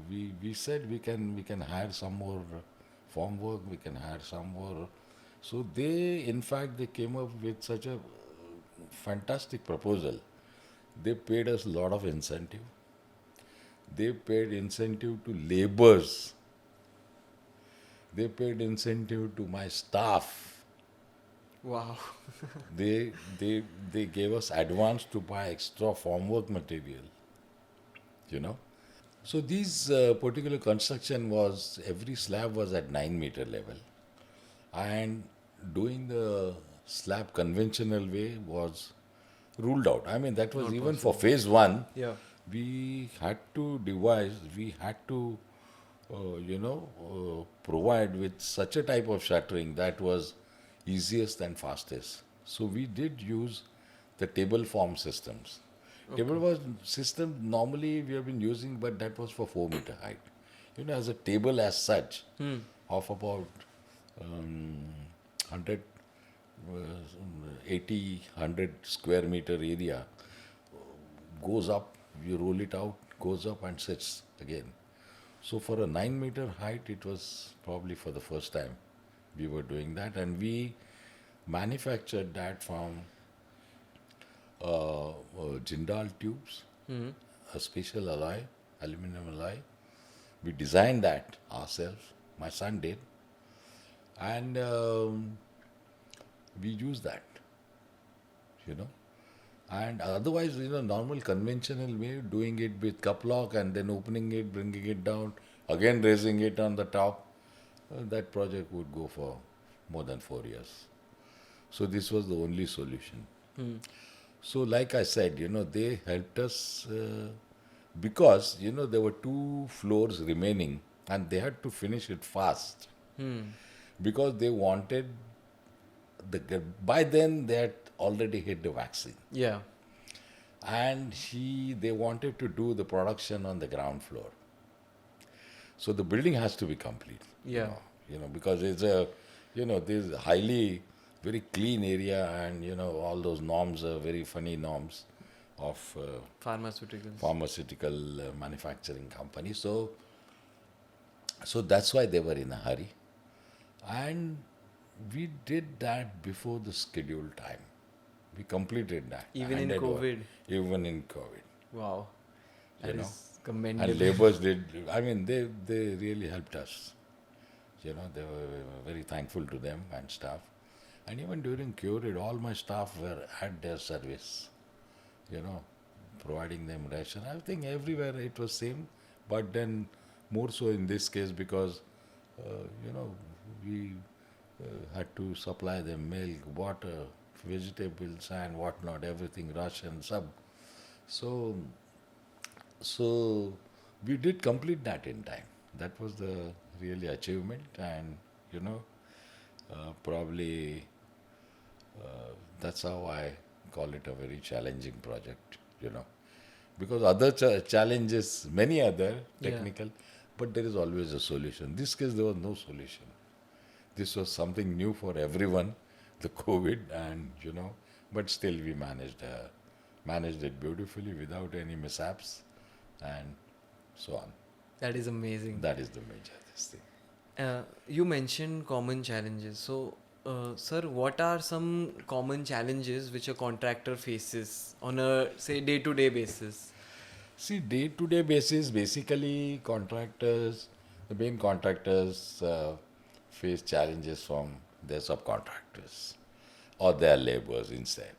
we said we can hire some more farm work, we can hire some more. So they, in fact, they came up with such a fantastic proposal. They paid us a lot of incentive. They paid incentive to laborers. They paid incentive to my staff. Wow. They gave us advance to buy extra formwork material. You know. So these particular construction was, every slab was at 9 meter level, and doing the slab conventional way was ruled out. I mean, that was Not even for possible. phase one. Yeah. We had to devise, we had to, provide with such a type of shuttering that was easiest and fastest. So we did use the table form systems. Okay. Table form system normally we have been using, but that was for 4 meter height. As a table as such Hmm. of about um, 100, uh, 80, 100 square meter area goes up, you roll it out, goes up and sits again. So for a 9 meter height, it was probably for the first time we were doing that, and we manufactured that from Jindal tubes, Hmm. a special alloy, aluminum alloy. We designed that ourselves. My son did, and we used that. You know, and otherwise, normal conventional way, doing it with cup lock and then opening it, bringing it down, again raising it on the top, that project would go for more than 4 years. So this was the only solution. Hmm. So like I said, they helped us because, there were 2 floors remaining and they had to finish it fast Hmm. because they wanted by then they had already hit the vaccine. Yeah. And they wanted to do the production on the ground floor. So the building has to be complete, Yeah. because it's a, this is highly, very clean area, and all those norms are very funny norms of Pharmaceuticals. pharmaceutical manufacturing company. So that's why they were in a hurry, and we did that before the scheduled time. We completed that, Even in handed over, COVID. even in COVID. Wow. You That know, is and commendable. laborers did. I mean, they really helped us. They were very thankful to them and staff. And even during COVID, all my staff were at their service. You know, providing them ration. I think everywhere it was same, but then more so in this case because we had to supply them milk, water, vegetables, and whatnot, everything, ration, sub. So So we did complete that in time. That was the really achievement, and probably that's how I call it a very challenging project. Because other challenges, many other Yeah. technical, but there is always a solution. This case, there was no solution. This was something new for everyone, the COVID, and but still we managed it beautifully without any mishaps and so on. That is amazing. That is the major this thing. You mentioned common challenges. So, sir, what are some common challenges which a contractor faces on a, say, day-to-day basis? See, day-to-day basis, basically the main contractors face challenges from their subcontractors or their laborers instead,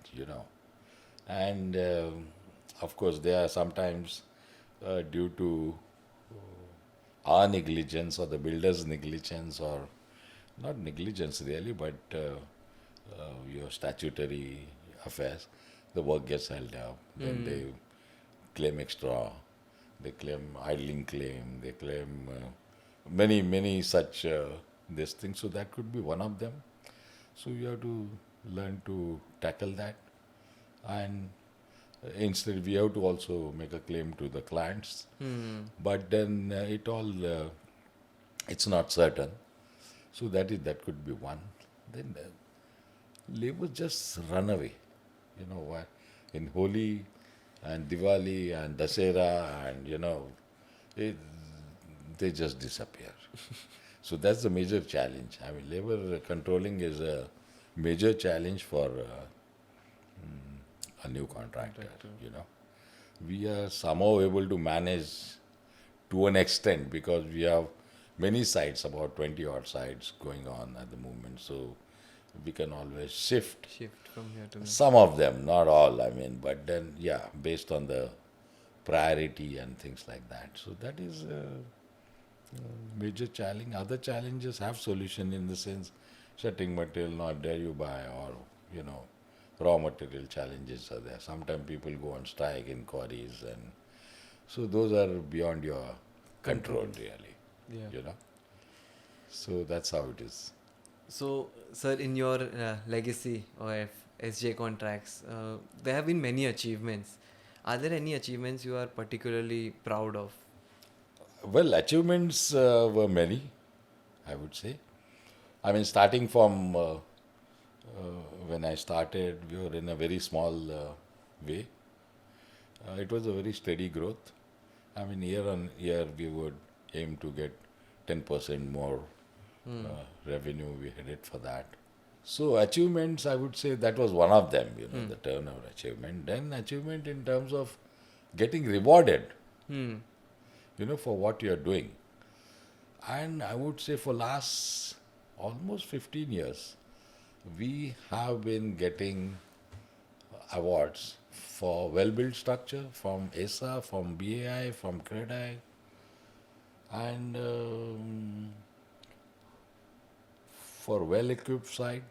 And of course, they are sometimes due to our negligence or the builder's negligence, or not negligence really, but your statutory affairs, the work gets held up. Then they claim extra, they claim idling claim, they claim many such this things. So that could be one of them. So you have to learn to tackle that, and instead we have to also make a claim to the clients. Hmm. But then it's not certain. So that could be one. Then labor just run away. Why? In Holi and Diwali and Dasera and it, they just disappear. So that's the major challenge. I mean, labor controlling is a major challenge for a new contractor. Contractor. We are somehow able to manage to an extent because we have many sites, about 20 odd sites going on at the moment. So we can always shift Shift from here to there. some of them, not all, I mean, but then, yeah, based on the priority and things like that. So that is a major challenge. Other challenges have solution in the sense, setting material not there you buy, or, raw material challenges are there. Sometimes people go on strike in quarries, and so those are beyond your control, really. Yeah. You know. So that's how it is. So, sir, in your legacy of SJ contracts, there have been many achievements. Are there any achievements you are particularly proud of? Well, achievements were many, I would say. I mean, starting from when I started, we were in a very small way. It was a very steady growth. I mean, year on year, we would aim to get 10% more revenue. We headed for that. So, achievements, I would say that was one of them, the turnover achievement. Then, achievement in terms of getting rewarded, Hmm. for what you are doing. And I would say for last almost 15 years, we have been getting awards for well-built structure from ESA, from BAI, from CREDI, and for well-equipped site,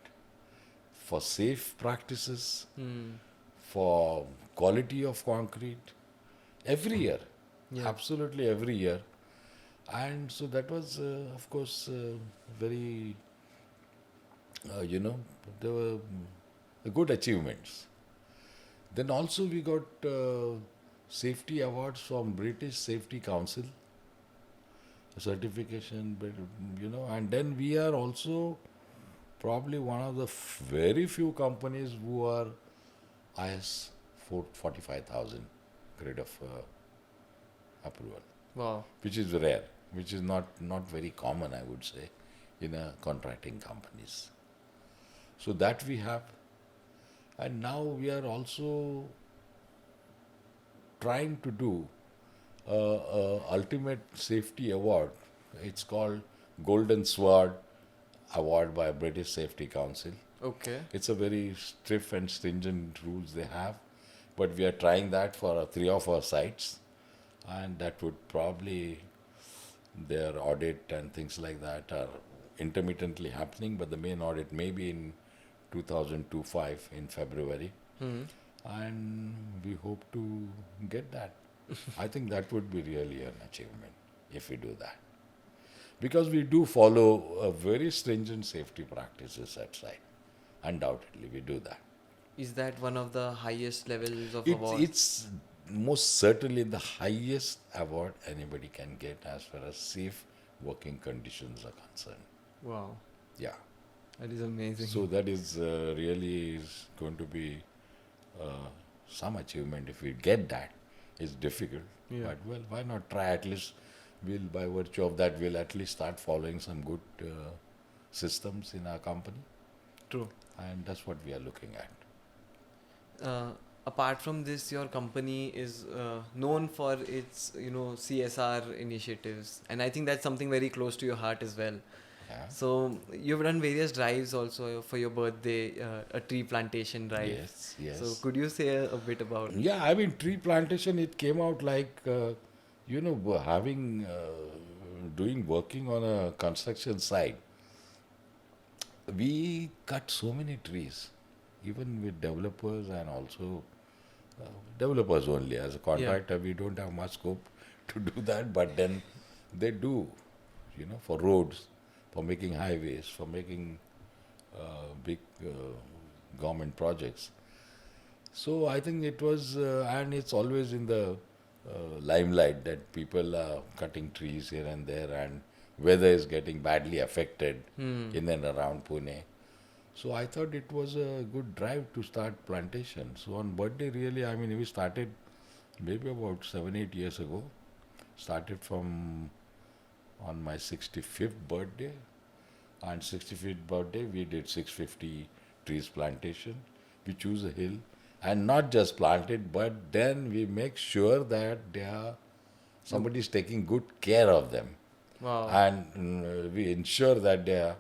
for safe practices, Hmm. for quality of concrete, every year, Yeah. absolutely every year. And so that was, of course, very, there were good achievements. Then also we got safety awards from British Safety Council, certification, but, and then we are also probably one of the very few companies who are IS 45,000 grade of approval, Wow. which is rare, which is not very common, I would say, in contracting companies. So that we have. And now we are also trying to do a ultimate safety award. It's called Golden Sword Award by British Safety Council. Okay. It's a very stiff and stringent rules they have, but we are trying that for 3 of our sites, and that would probably, their audit and things like that are intermittently happening, but the main audit may be in 2025 in February, Hmm. and we hope to get that. I think that would be really an achievement if we do that, because we do follow a very stringent safety practices at site. Undoubtedly, we do that. Is that one of the highest levels of It's award? it's most certainly the highest award anybody can get as far as safe working conditions are concerned. Wow. Yeah. That is amazing. So that is really is going to be some achievement if we get that. It's difficult, Yeah. but well, why not try? At least we'll, by virtue of that, we'll at least start following some good systems in our company, True. and that's what we are looking at. Apart from this, your company is known for its, CSR initiatives, and I think that's something very close to your heart as well. Yeah. So you've done various drives also for your birthday, a tree plantation drive. Yes. Yes. So could you say a bit about? Yeah, I mean, tree plantation, it came out like, working on a construction site. We cut so many trees, even with developers and also developers only. As a contractor, we don't have much scope to do that, but then they do, for roads, for making highways, for making big government projects. So I think it was, and it's always in the limelight that people are cutting trees here and there, and weather is getting badly affected in and around Pune. So I thought it was a good drive to start plantation. So on birthday, really, I mean, we started maybe about 7-8 years ago. Started from on my 65th birthday, and 65th birthday we did 650 trees plantation. We choose a hill, and not just plant it, but then we make sure that somebody is taking good care of them, Wow. and we ensure that they are,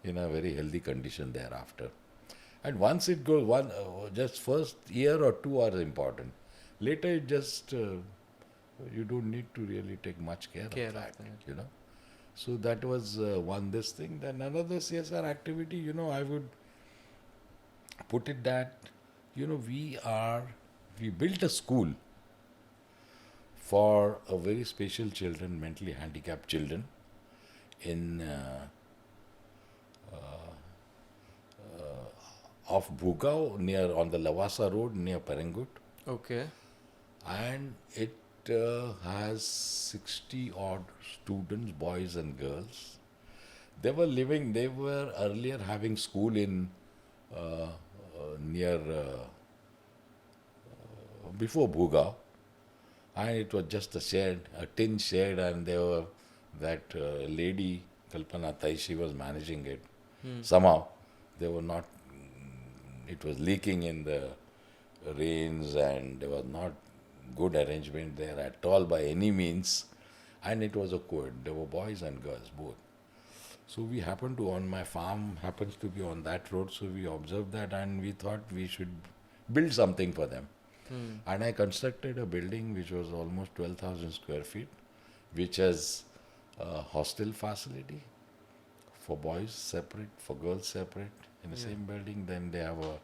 in a very healthy condition thereafter. And once it goes, just first year or two are important. Later, it just you don't need to really take much care Care of of that, that. So that was one this thing. Then another CSR activity, I would put it that, we built a school for a very special children, mentally handicapped children in off Bhugao, near on the Lavasa Road near Parangut, Okay. and it has 60 odd students, boys and girls. They were earlier having school in near before Bhugao, and it was just a shed, a tin shed, and they were that lady Kalpana Tai, she was managing it. Somehow they were not. It was leaking in the rains, and there was not good arrangement there at all by any means. And it was a co-ed. There were boys and girls both. So we happened to, on my farm happens to be on that road, so we observed that and we thought we should build something for them. And I constructed a building which was almost 12,000 square feet, which has a hostel facility for boys separate, for girls separate in the same building. Then they have a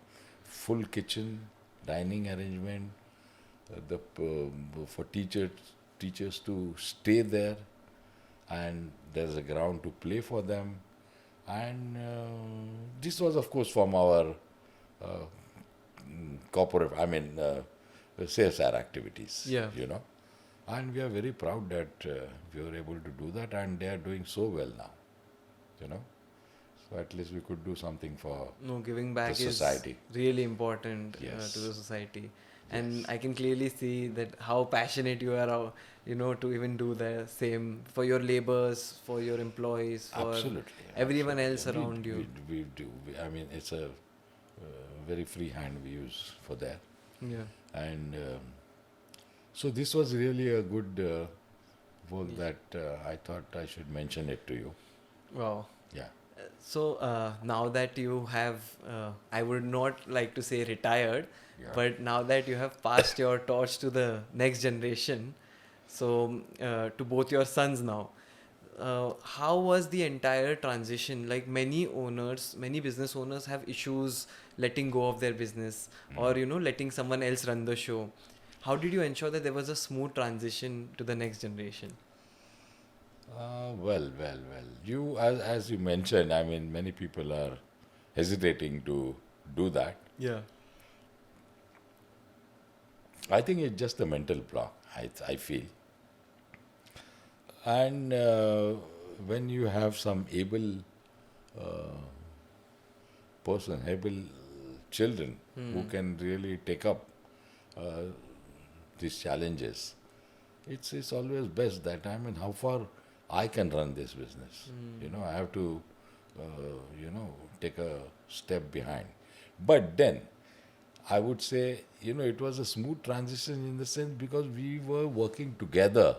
full kitchen, dining arrangement, for teachers to stay there, and there's a ground to play for them. And this was, of course, from our corporate, CSR activities, Yeah. And we are very proud that we were able to do that, and they are doing so well now, you know. So at least we could do something for No, giving back the is society. really important Yes. to the society. And I can clearly see that how passionate you are, to even do the same for your laborers, for your employees, for Absolutely. everyone else absolutely. around you. We do. It's a very free hand we use for that. Yeah. And so this was really a good work that I thought I should mention it to you. Wow. Yeah. So now that you have, I would not like to say retired, Yeah. but now that you have passed your torch to the next generation, so to both your sons now, how was the entire transition? Like many business owners have issues letting go of their business or, letting someone else run the show. How did you ensure that there was a smooth transition to the next generation? Well. You, as you mentioned, many people are hesitating to do that. Yeah. I think it's just a mental block, I feel. And when you have some able able children who can really take up these challenges, it's always best that how far I can run this business. I have to take a step behind. But then I would say it was a smooth transition in the sense because we were working together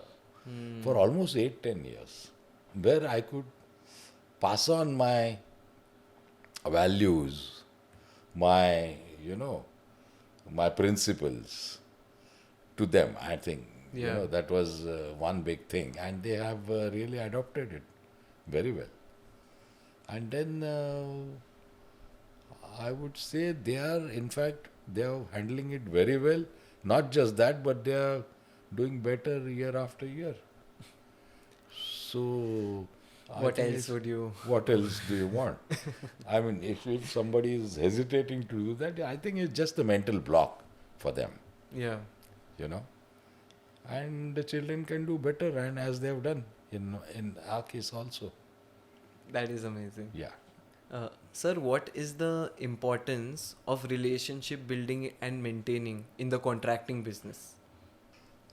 for almost 8-10 years, where I could pass on my values, my my principles to them. I think Yeah. that was one big thing, and they have really adopted it very well. And then I would say they are handling it very well. Not just that, but they are doing better year after year. So, I What think else it's- would you? What else do you want? if somebody is hesitating to do that, I think it's just a mental block for them, Yeah. you know. And the children can do better, and as they have done in our case also. That is amazing. Yeah. Sir, what is the importance of relationship building and maintaining in the contracting business?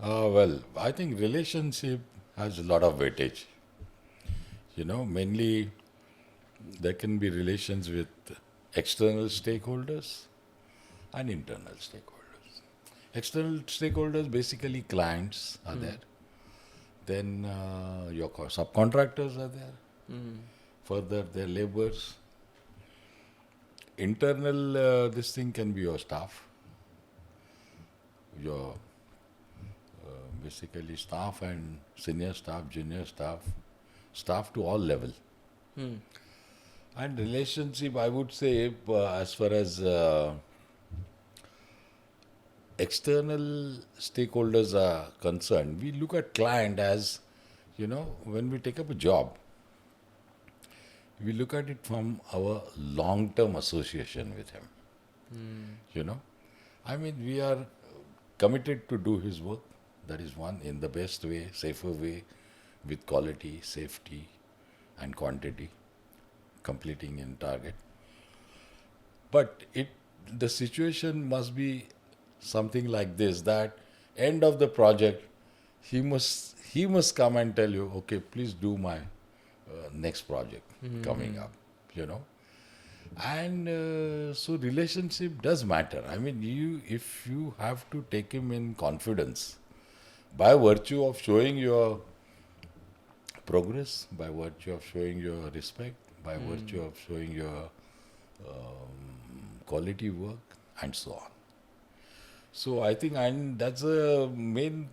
Well, I think relationship has a lot of weightage. Mainly there can be relations with external stakeholders and internal stakeholders. External stakeholders, basically clients, are there. Then your subcontractors are there. Further, their laborers. Internal, this thing can be your staff. Your basically staff and senior staff, junior staff, staff to all level. And relationship, I would say, as far as external stakeholders are concerned, we look at client as, when we take up a job, we look at it from our long-term association with him. You know, I mean, we are committed to do his work. That is one, in the best way, safer way, with quality, safety, and quantity, completing in target. But the situation must be something like this: that end of the project, he must come and tell you, okay, please do my next project coming up. You know, and so relationship does matter. I mean, if you have to take him in confidence by virtue of showing your progress, by virtue of showing your respect, by virtue of showing your quality work, and so on. So I think, and that's a main.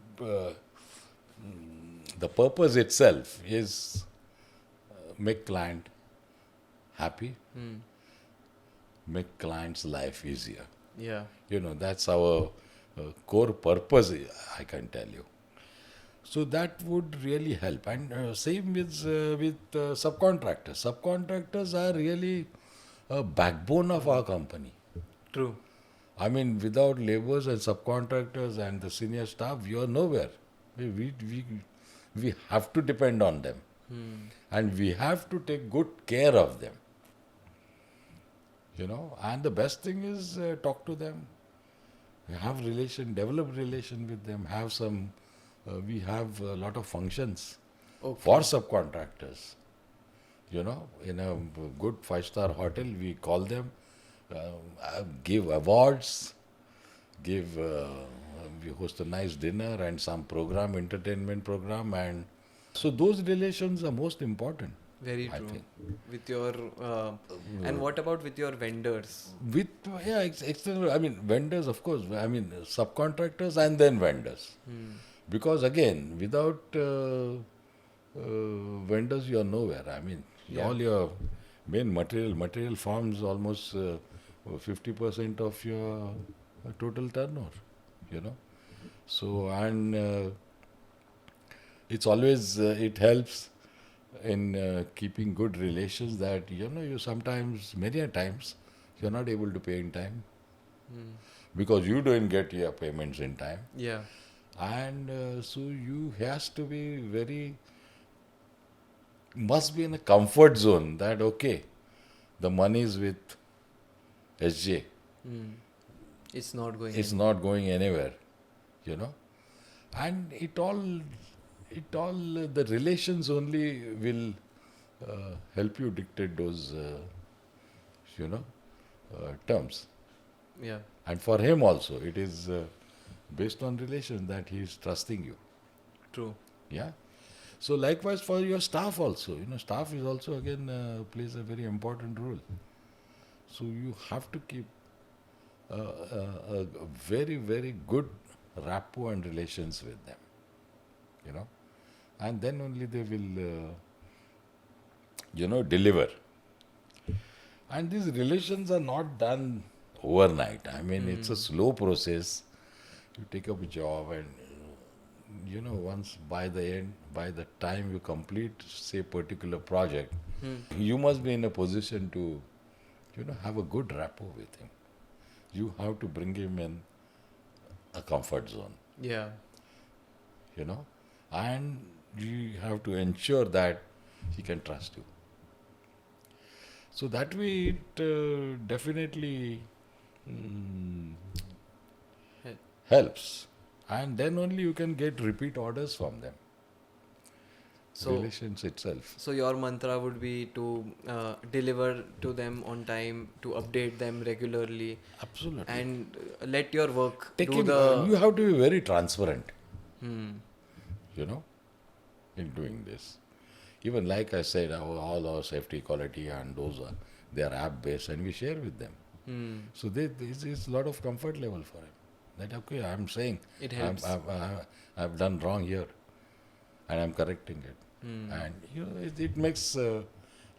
The purpose itself is make client happy, make client's life easier. Yeah. That's our core purpose, I can tell you. So that would really help. And same with subcontractors. Subcontractors are really a backbone of our company. True. I mean, without laborers and subcontractors and the senior staff, you are nowhere. We have to depend on them. And we have to take good care of them. And the best thing is talk to them, develop relation with them, we have a lot of functions for subcontractors. In a good 5-star hotel, we call them, give awards, we host a nice dinner and some entertainment program, and so those relations are most important. Very I true. think. With your and what about with your vendors? With external, I mean vendors, of course. I mean subcontractors and then vendors, because again, without vendors, you are nowhere. I mean, all your main material forms almost 50% of your total turnover. So, and it's always it helps in keeping good relations, that you sometimes, many a times, you're not able to pay in time because you don't get your payments in time. Yeah. And so you has to be must be in a comfort zone, that okay, the money is with SJ, It's not going. it's not going anywhere. And it all the relations only will help you dictate those terms. Yeah. And for him also, it is based on relations that he is trusting you. True. Yeah. So likewise for your staff also, staff is also again plays a very important role. So you have to keep a very, very good rapport and relations with them. And then only they will deliver. And these relations are not done overnight. I mean, it's a slow process. You take up a job, and once by the time you complete, say, particular project, you must be in a position to have a good rapport with him. You have to bring him in a comfort zone. Yeah. And you have to ensure that he can trust you. So that way it definitely helps. And then only you can get repeat orders from them. So Relations itself. So your mantra would be to deliver to them on time, to update them regularly, Absolutely. and let your work You have to be very transparent, Hmm. In doing this. Even like I said, all our safety, quality, and they are app based, and we share with them. So this is a lot of comfort level for him. That okay, I'm saying It helps. I've done wrong here, and I'm correcting it, and it makes a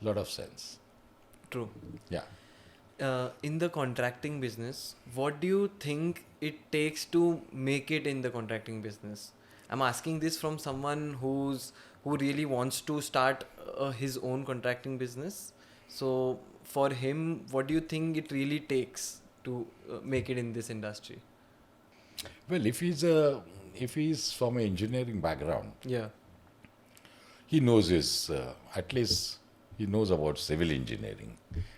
lot of sense. True. Yeah. In the contracting business, what do you think it takes to make it in the contracting business? I'm asking this from someone who really wants to start his own contracting business. So for him, what do you think it really takes to make it in this industry? Well, if he's from an engineering background, Yeah. he knows at least he knows about civil engineering.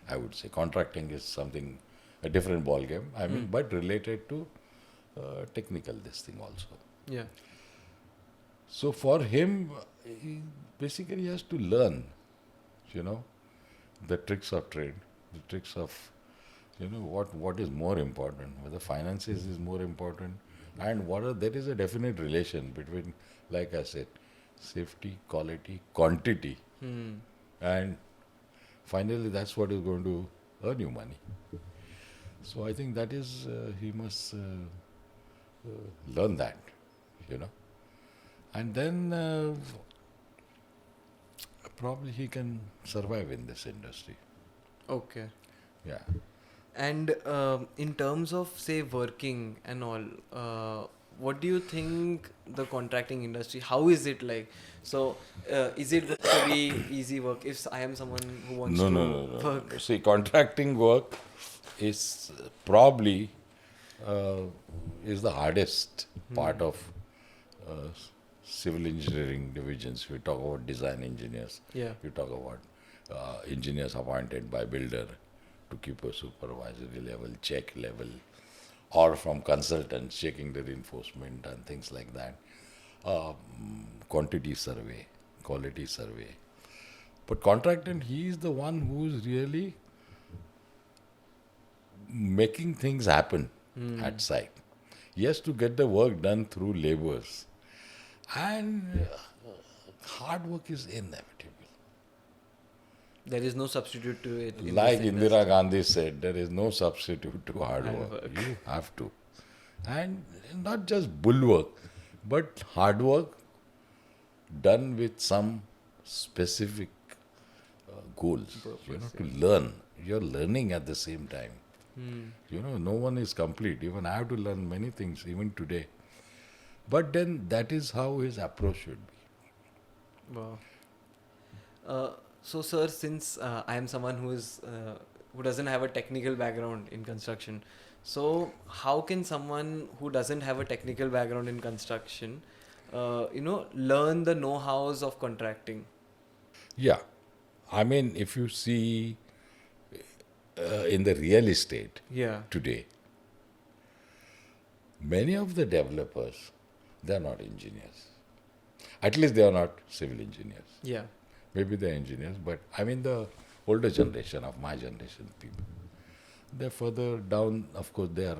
I would say contracting is something a different ball game. I mean, but related to technical this thing also. Yeah. So for him, he basically has to learn, you know, the tricks of trade, the tricks of, what is more important, whether finances is more important, and there is a definite relation between, like I said, safety, quality, quantity, Hmm. and finally that's what is going to earn you money. So I think that is, he must learn that, you know. And then probably he can survive in this industry. Okay. Yeah. And in terms of say working and all, what do you think the contracting industry? How is it like? So, is it going to be easy work if I am someone who wants No, no, to no, no, work? no. See, contracting work is probably uh, is the hardest part of uh, civil engineering divisions. We talk about design engineers. Yeah. We talk about engineers appointed by builder to keep a supervisory level, check level, or from consultants checking the reinforcement and things like that. Quantity survey, quality survey. But contractant, he is the one who is really making things happen at site. He has to get the work done through labors. And hard work is inevitable. There is no substitute to it in Like this Indira industry. Gandhi said, there is no substitute to hard Hard work. work. You have to. And not just bull work, but hard work done with some specific goals, Purpose, to yeah. learn. You're learning at the same time. Hmm. No one is complete. Even I have to learn many things, even today. But then that is how his approach should be. Wow. So, sir, since I am someone who doesn't have a technical background in construction, so how can someone who doesn't have a technical background in construction, learn the know-hows of contracting? Yeah. I mean, if you see in the real estate Yeah. today, many of the developers, they are not engineers. At least they are not civil engineers. Yeah. Maybe they're engineers, but I mean the older generation of my generation people. They're further down, of course, their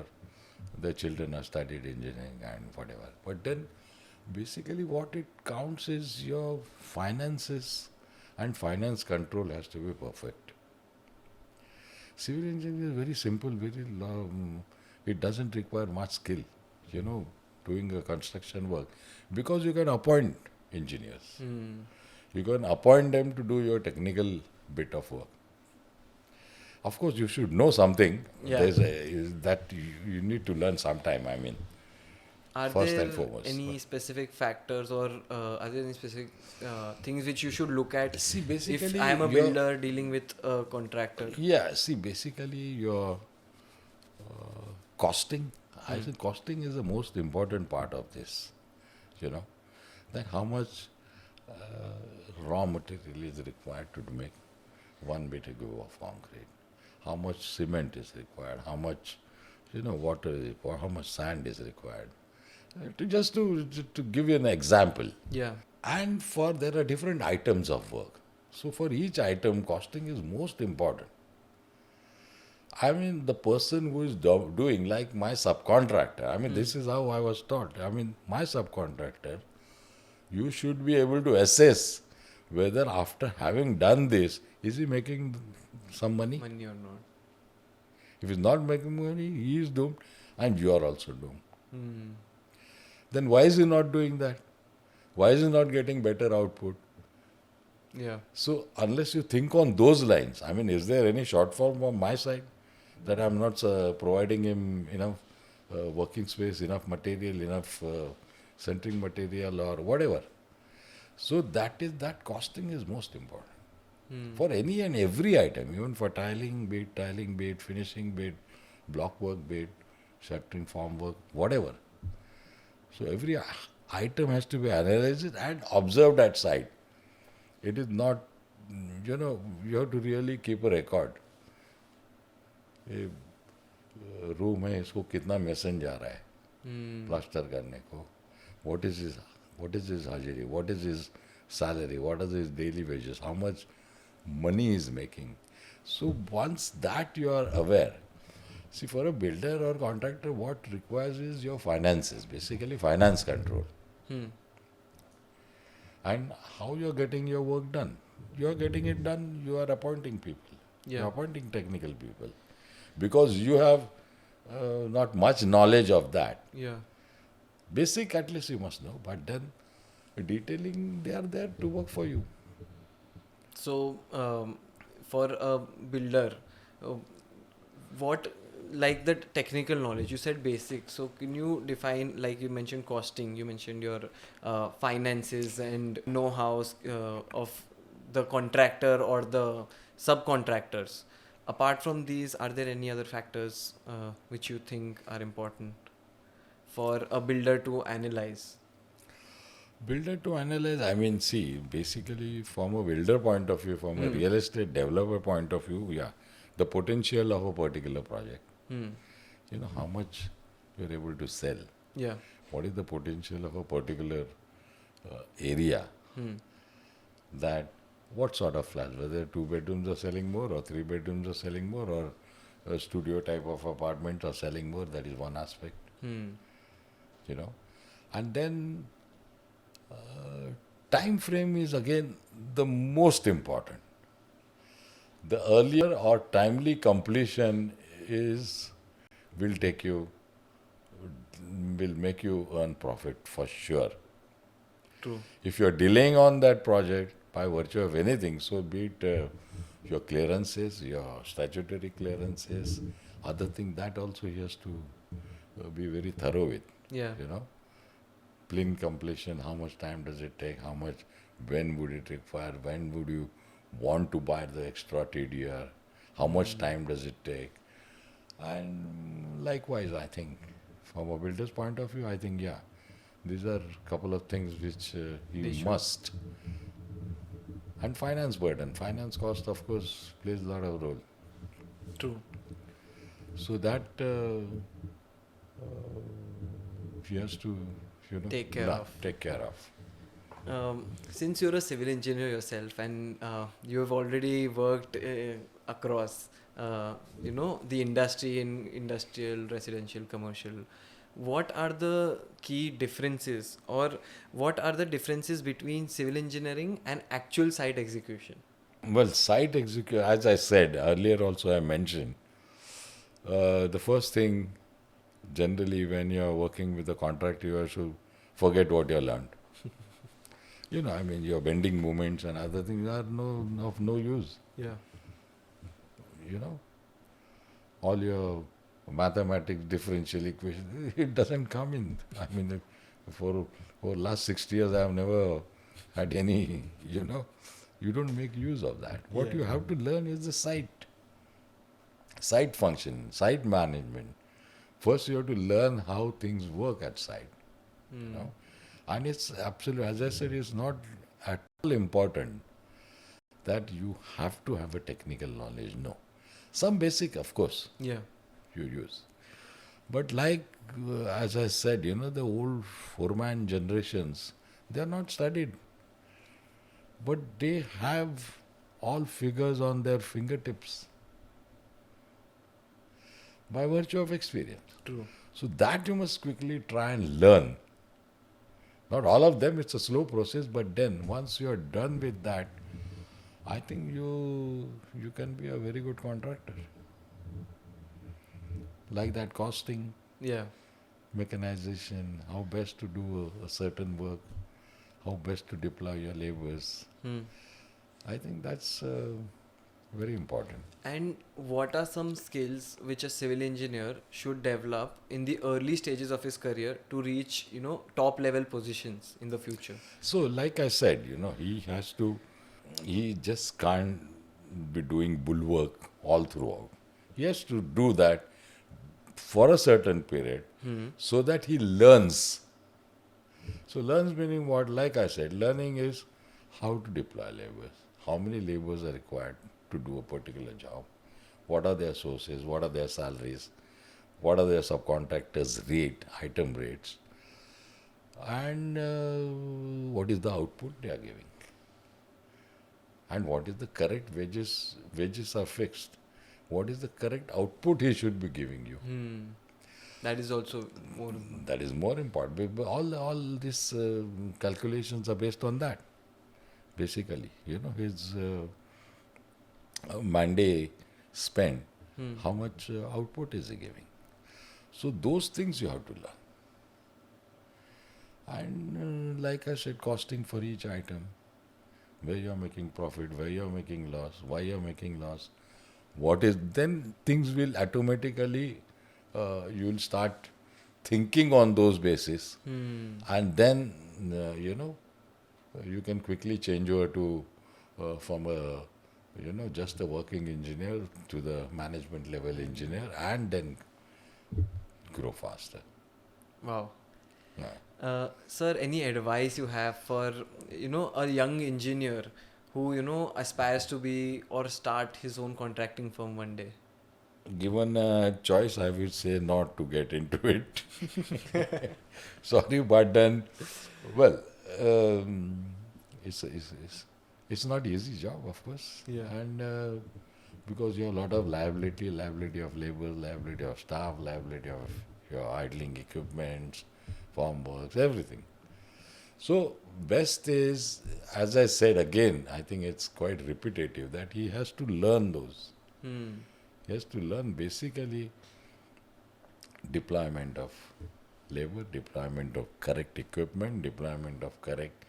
children have studied engineering and whatever. But then basically what it counts is your finances, and finance control has to be perfect. Civil engineering is very simple, it doesn't require much skill, doing a construction work, because you can appoint engineers. Hmm. You can appoint them to do your technical bit of work. Of course, you should know something. Yeah. That you need to learn sometime. I mean, Are first there and foremost. any specific factors or are there any specific things which you should look at See, if basically, I am a builder dealing with a contractor? yeah. See, basically, your costing. I think costing is the most important part of this. You know, that how much raw material is required to make 1 meter cube of concrete. How much cement is required? How much, water is required? How much sand is required? To give you an example. Yeah. And there are different items of work. So for each item, costing is most important. I mean, the person who is doing, like my subcontractor, I mean, this is how I was taught. I mean, my subcontractor, you should be able to assess whether after having done this, is he making some money? Money or not? If he's not making money, he is doomed, and you are also doomed. Hmm. Then why is he not doing that? Why is he not getting better output? Yeah. So unless you think on those lines, I mean, is there any shortfall from my side that I'm not providing him enough working space, enough material, enough centering material or whatever? So that costing is most important for any and every item, even for tiling, be it finishing, be it block work, be it shuttering, form work, whatever. So every item has to be analyzed and observed at site. It is not, you have to really keep a record. ये room है, इसको कितना mason जा रहा है plaster करने को, what is his hajiri, what is his salary, what are his daily wages, how much money he is making. So once that you are aware, see, for a builder or contractor, what requires is your finances, basically finance control. And how you're getting your work done. You're getting it done, you are appointing people. Yeah. You're appointing technical people. Because you have not much knowledge of that. Yeah. Basic at least you must know, but then detailing, they are there to work for you. So, for a builder, uh, what, like the technical knowledge, you said basic. So, can you define, like you mentioned costing, you mentioned your finances and know-hows of the contractor or the subcontractors. Apart from these, are there any other factors which you think are important for a builder to analyze? Builder to analyze, I mean, see, basically from a builder point of view, from a real estate developer point of view, yeah, the potential of a particular project. How much you're able to sell. Yeah. What is the potential of a particular area? That what sort of flats, whether 2 bedrooms are selling more or 3 bedrooms are selling more or a studio type of apartment are selling more, that is one aspect. And then time frame is again the most important. The earlier or timely completion will make you earn profit for sure. True. If you are delaying on that project by virtue of anything, so be it your clearances, your statutory clearances, other thing, that also he has to be very thorough with. Yeah. Clean completion, how much time does it take, when would it require, when would you want to buy the extra TDR, how much time does it take. And likewise, I think, from a builder's point of view, I think, yeah, these are a couple of things which you must. And finance burden, finance cost, of course, plays a lot of role. True. So that he has to, Take care of. Since you're a civil engineer yourself and you have already worked across, the industry in industrial, residential, commercial, what are the key differences or what are the differences between civil engineering and actual site execution? Well, site execution, as I said earlier also I mentioned, the first thing, generally when you're working with a contractor, you have to forget what you learned. Your bending movements and other things are of no use. Yeah. All your mathematics, differential equation, it doesn't come in. For last 60 years I have never had any, you don't make use of that. What you have to learn is the site function, site management. First you have to learn how things work at site. And it's absolutely, as I said, it's not at all important that you have to have a technical knowledge. No. Some basic, of course, Yeah. you use. But as I said, the old foreman generations, they are not studied. But they have all figures on their fingertips by virtue of experience. True. So that you must quickly try and learn. Not all of them, it's a slow process, but then once you are done with that, I think you can be a very good contractor. Like that costing, Yeah. mechanization, how best to do a certain work, how best to deploy your labors. I think that's very important. And what are some skills which a civil engineer should develop in the early stages of his career to reach, top level positions in the future? So, like I said, he just can't be doing bulwark all throughout. He has to do that for a certain period so that he learns. So, learns meaning what? Like I said, learning is how to deploy laborers, how many laborers are required to do a particular job, what are their sources, what are their salaries, what are their subcontractors' item rates, and what is the output they are giving, and what is the correct wages. Wages are fixed. What is the correct output he should be giving you? That is also more important. That is more important. But all these calculations are based on that. Basically, his Monday spent, how much output is he giving? So those things you have to learn. And like I said, costing for each item, where you are making profit, where you are making loss, why you are making loss, what is, then things will automatically, you will start thinking on those basis, and then, you can quickly change over to from a, just a working engineer to the management level engineer, and then grow faster. Wow. Yeah. Sir, any advice you have for, a young engineer who, aspires to be or start his own contracting firm one day? Given a choice, I would say not to get into it. Sorry, but then, well, it's not easy job, of course. Yeah. And because you have a lot of liability of labor, liability of staff, liability of your idling equipments, farm works, everything. So best is, as I said again, I think it's quite repetitive, that he has to learn those. He has to learn basically deployment of labor, deployment of correct equipment, deployment of correct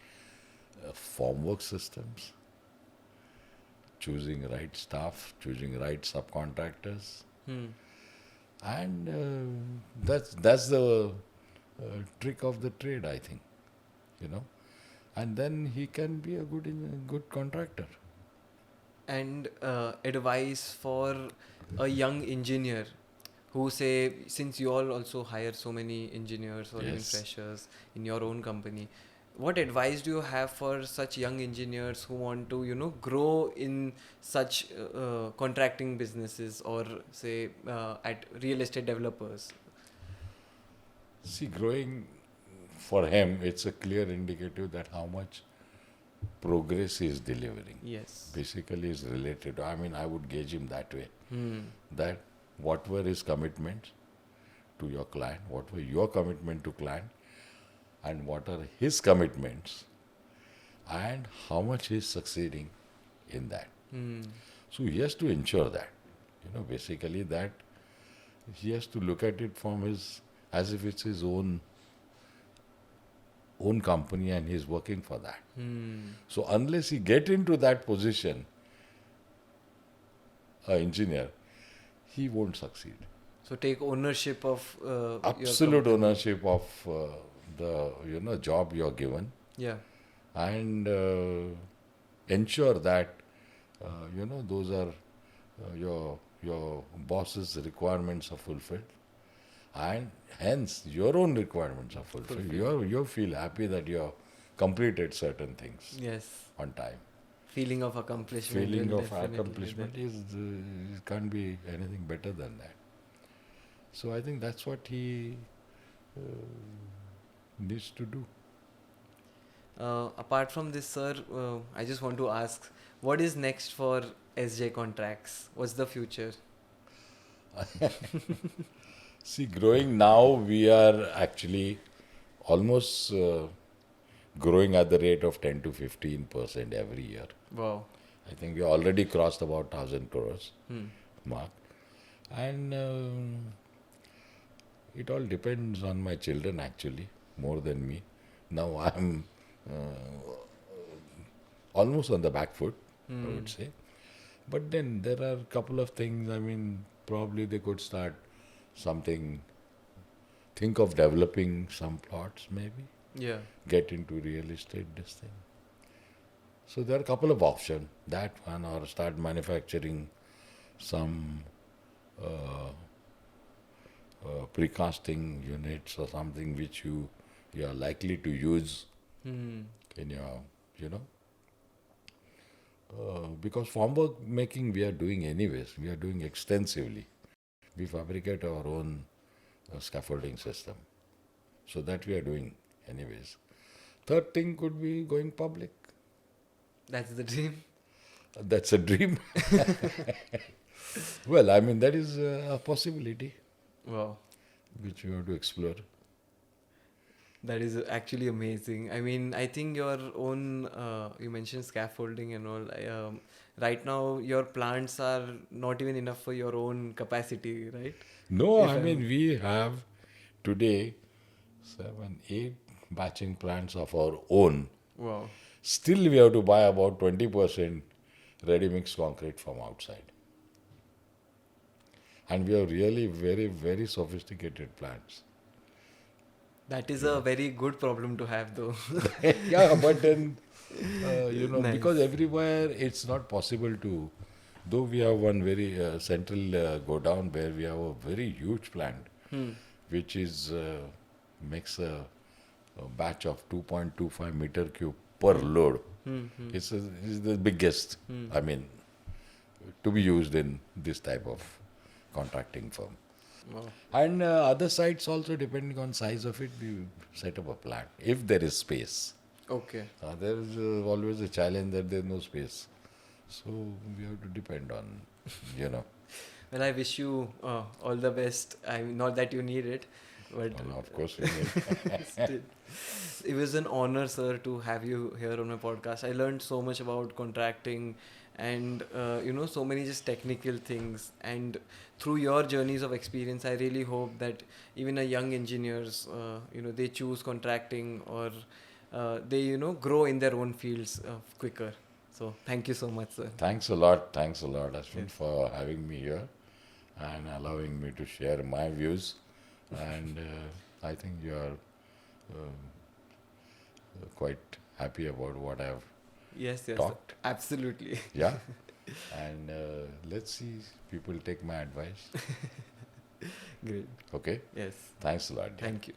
formwork systems, choosing right staff, choosing right subcontractors, and that's the trick of the trade, I think. And then he can be a good contractor. And advice for a young engineer who say, since you all also hire so many engineers or even Yes. freshers in your own company, what advice do you have for such young engineers who want to, grow in such contracting businesses or say at real estate developers? See, growing for him, it's a clear indicative that how much progress he is delivering. Yes. Basically, is related. I mean, I would gauge him that way. That what were his commitments to your client, what were your commitment to client, and what are his commitments, and how much he is succeeding in that. So he has to ensure that, basically that he has to look at it from his, as if it's his own company and he's working for that. So unless he get into that position, an engineer, he won't succeed. So take ownership of Absolute your company. ownership of the job you're given, Yeah. and ensure that those are your boss's requirements are fulfilled, and hence your own requirements are fulfilled. You feel happy that you have completed certain things Yes. on time. Feeling of accomplishment. Feeling will of definitely be accomplishment there. is it can't be anything better than that. So I think that's what he needs to do. Apart from this, sir, I just want to ask, what is next for SJ Contracts? What's the future? See, growing now, we are actually almost growing at the rate of 10 to 15% every year. Wow. I think we already crossed about 1,000 crores mark. And it all depends on my children, actually, more than me. Now I'm almost on the back foot. I would say. But then there are a couple of things. I mean, probably they could start something. Think of developing some plots, maybe. Yeah. Get into real estate, this thing. So there are a couple of options. That one, or start manufacturing some uh, precasting units or something which you are likely to use Hmm. in your, you know. Because formwork making we are doing anyways. We are doing extensively. We fabricate our own scaffolding system. So that we are doing anyways. Third thing could be going public. That's the dream. That's a dream. Well, I mean, that is a possibility Wow. which we have to explore. That is actually amazing. I mean, I think your own, you mentioned scaffolding and all. Right now, your plants are not even enough for your own capacity, right? No, If I mean, I'm, we have today 7, 8 batching plants of our own. wow. Still, we have to buy about 20% ready mix concrete from outside. And we have really very, very sophisticated plants. That is You a know. very good problem to have, though. Yeah, but then, Nice. because everywhere it's not possible to, though we have one very central go down where we have a very huge plant, Hmm. which is makes a batch of 2.25 meter cube per load. Hmm. Hmm. It's the biggest, Hmm. I mean, to be used in this type of contracting firm. Wow. And other sites also, depending on size of it, we set up a plant if there is space. Okay. There is always a challenge that there is no space, so we have to depend on, you know. Well, I wish you all the best. I mean, not that you need it, but Well, of course, we need. still, it was an honor, sir, to have you here on my podcast. I learned so much about contracting and, so many just technical things. And through your journeys of experience, I really hope that even a young engineers, they choose contracting or they, grow in their own fields quicker. So thank you so much, sir. Thanks a lot, Ashwin, Yes. for having me here and allowing me to share my views. And I think you are quite happy about what I've Yes, yes, talked. absolutely. Yeah. And let's see, people take my advice. Great. Okay. Yes. Thanks a lot. Dear. Thank you.